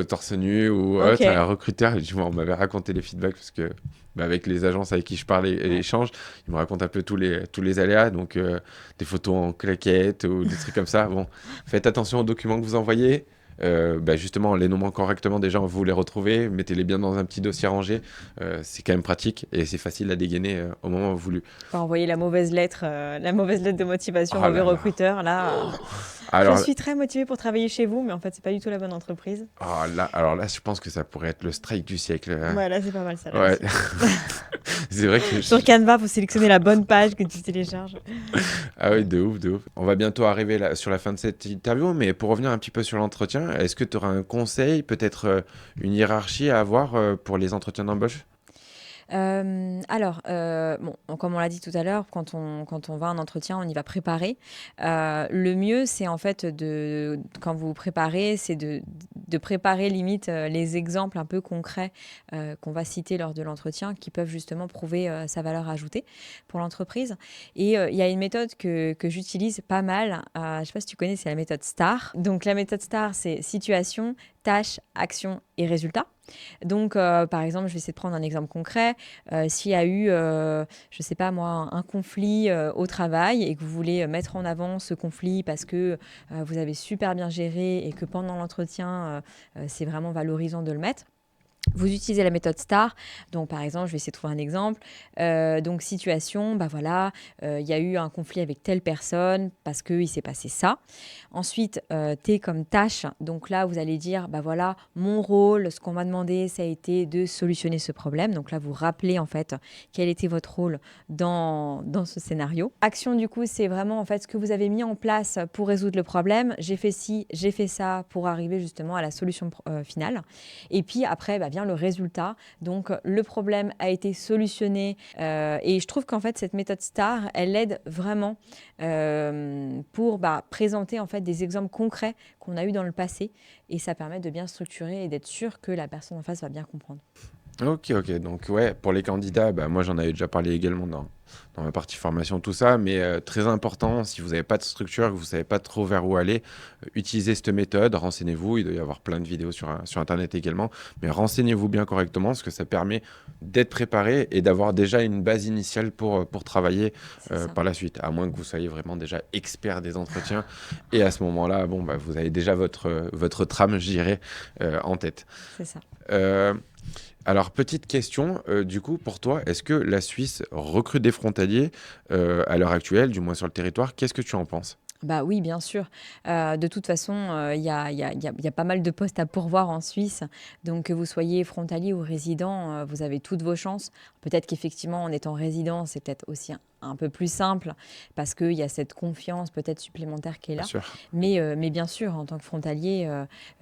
torse nu ou Ok. autre à un recruteur. Et du moins, on m'avait raconté les feedbacks parce que, bah, avec les agences avec qui je parlais et Ouais. l'échange, ils me racontent un peu tous les aléas. Donc, des photos en claquettes ou des trucs comme ça. Bon, faites attention aux documents que vous envoyez. Bah justement, en les nommant correctement, déjà, vous les retrouvez, mettez-les bien dans un petit dossier rangé. C'est quand même pratique et c'est facile à dégainer au moment voulu. Pas envoyer la mauvaise lettre de motivation au Oh mauvais là là. recruteur. Là, je Alors, suis très motivée pour travailler chez vous, mais en fait, c'est pas du tout la bonne entreprise. alors là, je pense que ça pourrait être le strike du siècle, hein. Ouais, là, c'est pas mal ça, là Ouais, aussi. c'est vrai que Sur Canva, faut sélectionner la bonne page que tu télécharges. Ah oui, de ouf, de ouf. On va bientôt arriver là, sur la fin de cette interview, mais pour revenir un petit peu sur l'entretien, est-ce que tu auras un conseil, peut-être une hiérarchie à avoir pour les entretiens d'embauche? Bon, comme on l'a dit tout à l'heure, quand on va à un entretien, on y va préparer. Le mieux, c'est en fait quand vous vous préparez, c'est de préparer limite les exemples un peu concrets qu'on va citer lors de l'entretien qui peuvent justement prouver sa valeur ajoutée pour l'entreprise. Et il y a une méthode que j'utilise pas mal. Je ne sais pas si tu connais, c'est la méthode STAR. Donc la méthode STAR, c'est situation, tâche, action et résultat. Donc, par exemple, je vais essayer de prendre un exemple concret. S'il y a eu, je ne sais pas moi, un conflit au travail et que vous voulez mettre en avant ce conflit parce que vous avez super bien géré et que pendant l'entretien, c'est vraiment valorisant de le mettre. Vous utilisez la méthode STAR. Donc, par exemple, je vais essayer de trouver un exemple. Donc, situation, bah voilà, il y a eu un conflit avec telle personne parce qu'il s'est passé ça. Ensuite, T comme tâche. Donc là, vous allez dire, bah voilà, mon rôle, ce qu'on m'a demandé, ça a été de solutionner ce problème. Donc là, vous rappelez en fait quel était votre rôle dans ce scénario. Action, du coup, c'est vraiment en fait ce que vous avez mis en place pour résoudre le problème. J'ai fait ci, j'ai fait ça pour arriver justement à la solution finale. Et puis après, bah, vient le résultat. Donc le problème a été solutionné. Et je trouve qu'en fait, cette méthode STAR, elle aide vraiment pour présenter en fait des exemples concrets qu'on a eu dans le passé. Et ça permet de bien structurer et d'être sûr que la personne en face va bien comprendre. Ok, ok. Donc, ouais, pour les candidats, bah, moi j'en avais déjà parlé également dans ma partie formation, tout ça, mais très important, si vous n'avez pas de structure, que vous ne savez pas trop vers où aller, utilisez cette méthode, renseignez-vous. Il doit y avoir plein de vidéos sur Internet également, mais renseignez-vous bien correctement, parce que ça permet d'être préparé et d'avoir déjà une base initiale pour travailler C'est ça. par la suite, à moins que vous soyez vraiment déjà expert des entretiens. Et à ce moment-là, bon, bah, vous avez déjà votre trame, je dirais, en tête. C'est ça. Euh, alors, petite question, du coup, pour toi, est-ce que la Suisse recrute des frontaliers à l'heure actuelle, du moins sur le territoire? Qu'est-ce que tu en penses? Bah oui, bien sûr. De toute façon, il y a pas mal de postes à pourvoir en Suisse. Donc, que vous soyez frontalier ou résident, vous avez toutes vos chances. Peut-être qu'effectivement, en étant résident, c'est peut-être aussi un peu plus simple parce qu'il y a cette confiance peut-être supplémentaire qui est Bien là. sûr. Mais bien sûr, en tant que frontalier,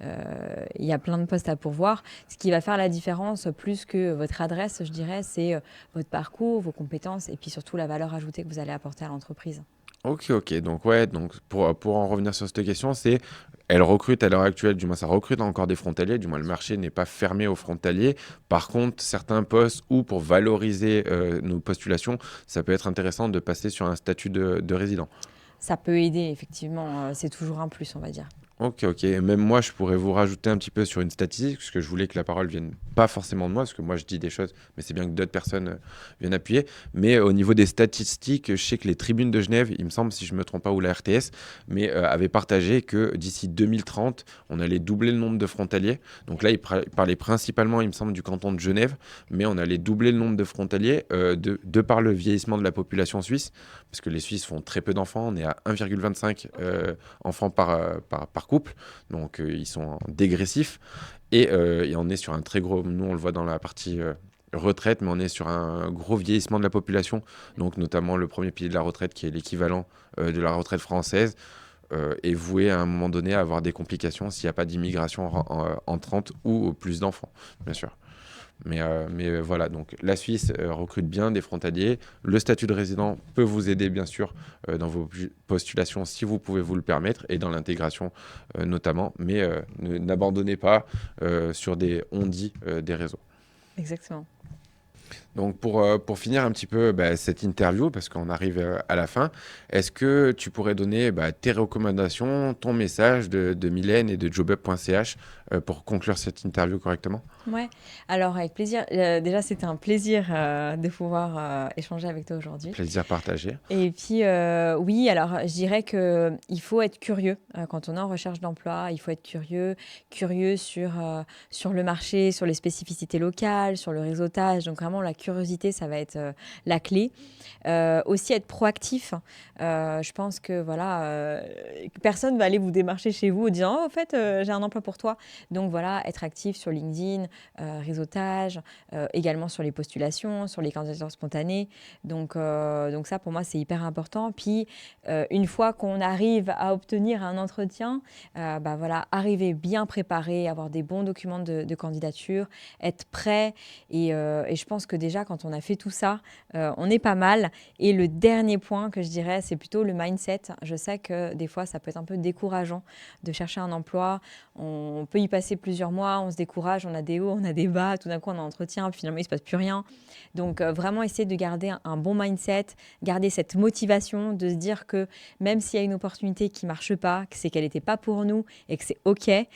il y a plein de postes à pourvoir. Ce qui va faire la différence, plus que votre adresse, je dirais, c'est votre parcours, vos compétences et puis surtout la valeur ajoutée que vous allez apporter à l'entreprise. Ok, ok. Donc, ouais, donc pour en revenir sur cette question, c'est elle recrute à l'heure actuelle, du moins ça recrute encore des frontaliers, du moins le marché n'est pas fermé aux frontaliers. Par contre, certains postes ou pour valoriser nos postulations, ça peut être intéressant de passer sur un statut de résident. Ça peut aider, effectivement. C'est toujours un plus, on va dire. Ok, ok. Et même moi, je pourrais vous rajouter un petit peu sur une statistique, parce que je voulais que la parole vienne pas forcément de moi, parce que moi, je dis des choses, mais c'est bien que d'autres personnes viennent appuyer. Mais au niveau des statistiques, je sais que les tribunes de Genève, il me semble, si je me trompe pas, ou la RTS, mais avaient partagé que d'ici 2030, on allait doubler le nombre de frontaliers. Donc là, ils parlaient principalement, il me semble, du canton de Genève, mais on allait doubler le nombre de frontaliers de par le vieillissement de la population suisse, parce que les Suisses font très peu d'enfants. On est à 1,25 enfants par couple, donc ils sont en dégressif et on est sur un très gros, nous on le voit dans la partie retraite, mais on est sur un gros vieillissement de la population, donc notamment le premier pilier de la retraite qui est l'équivalent de la retraite française. est voué à un moment donné à avoir des complications s'il n'y a pas d'immigration entrante ou plus d'enfants, bien sûr. Mais voilà, donc la Suisse recrute bien des frontaliers. Le statut de résident peut vous aider, bien sûr, dans vos postulations si vous pouvez vous le permettre et dans l'intégration notamment. Mais n'abandonnez pas sur des on-dit des réseaux. Exactement. Donc pour finir un petit peu cette interview, parce qu'on arrive à la fin, est-ce que tu pourrais donner tes recommandations, ton message de Mylène et de jobup.ch pour conclure cette interview correctement? Ouais, alors avec plaisir. Déjà, c'était un plaisir de pouvoir échanger avec toi aujourd'hui. Plaisir partagé. Et puis, oui, alors je dirais qu'il faut être curieux quand on est en recherche d'emploi. Il faut être curieux sur le marché, sur les spécificités locales, sur le réseautage. Donc vraiment, la curiosité, ça va être la clé. Aussi être proactif. Je pense que voilà, personne va aller vous démarcher chez vous en disant, oh, en fait, j'ai un emploi pour toi. Donc voilà, être actif sur LinkedIn, réseautage, également sur les postulations, sur les candidatures spontanées. Donc ça, pour moi, c'est hyper important. Puis, une fois qu'on arrive à obtenir un entretien, voilà, arriver bien préparé, avoir des bons documents de candidature, être prêt. Et je pense que déjà, quand on a fait tout ça, on est pas mal. Et le dernier point que je dirais, c'est plutôt le mindset. Je sais que des fois, ça peut être un peu décourageant de chercher un emploi. On peut y passer plusieurs mois, on se décourage, on a des hauts, on a des bas, tout d'un coup on a un entretien, puis finalement il ne se passe plus rien. Donc vraiment essayer de garder un bon mindset, garder cette motivation de se dire que même s'il y a une opportunité qui ne marche pas, que c'est qu'elle n'était pas pour nous et que c'est OK et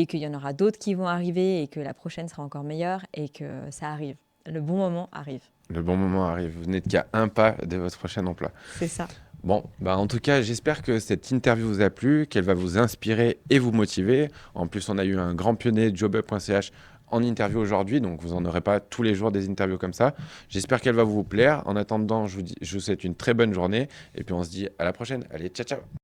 qu'il y en aura d'autres qui vont arriver et que la prochaine sera encore meilleure et que ça arrive. Le bon moment arrive. Le bon moment arrive. Vous n'êtes qu'à un pas de votre prochain emploi. C'est ça. Bon, en tout cas, j'espère que cette interview vous a plu, qu'elle va vous inspirer et vous motiver. En plus, on a eu un grand pionnier, jobup.ch, en interview aujourd'hui, donc vous n'en aurez pas tous les jours des interviews comme ça. J'espère qu'elle va vous plaire. En attendant, je vous souhaite une très bonne journée et puis on se dit à la prochaine. Allez, ciao, ciao!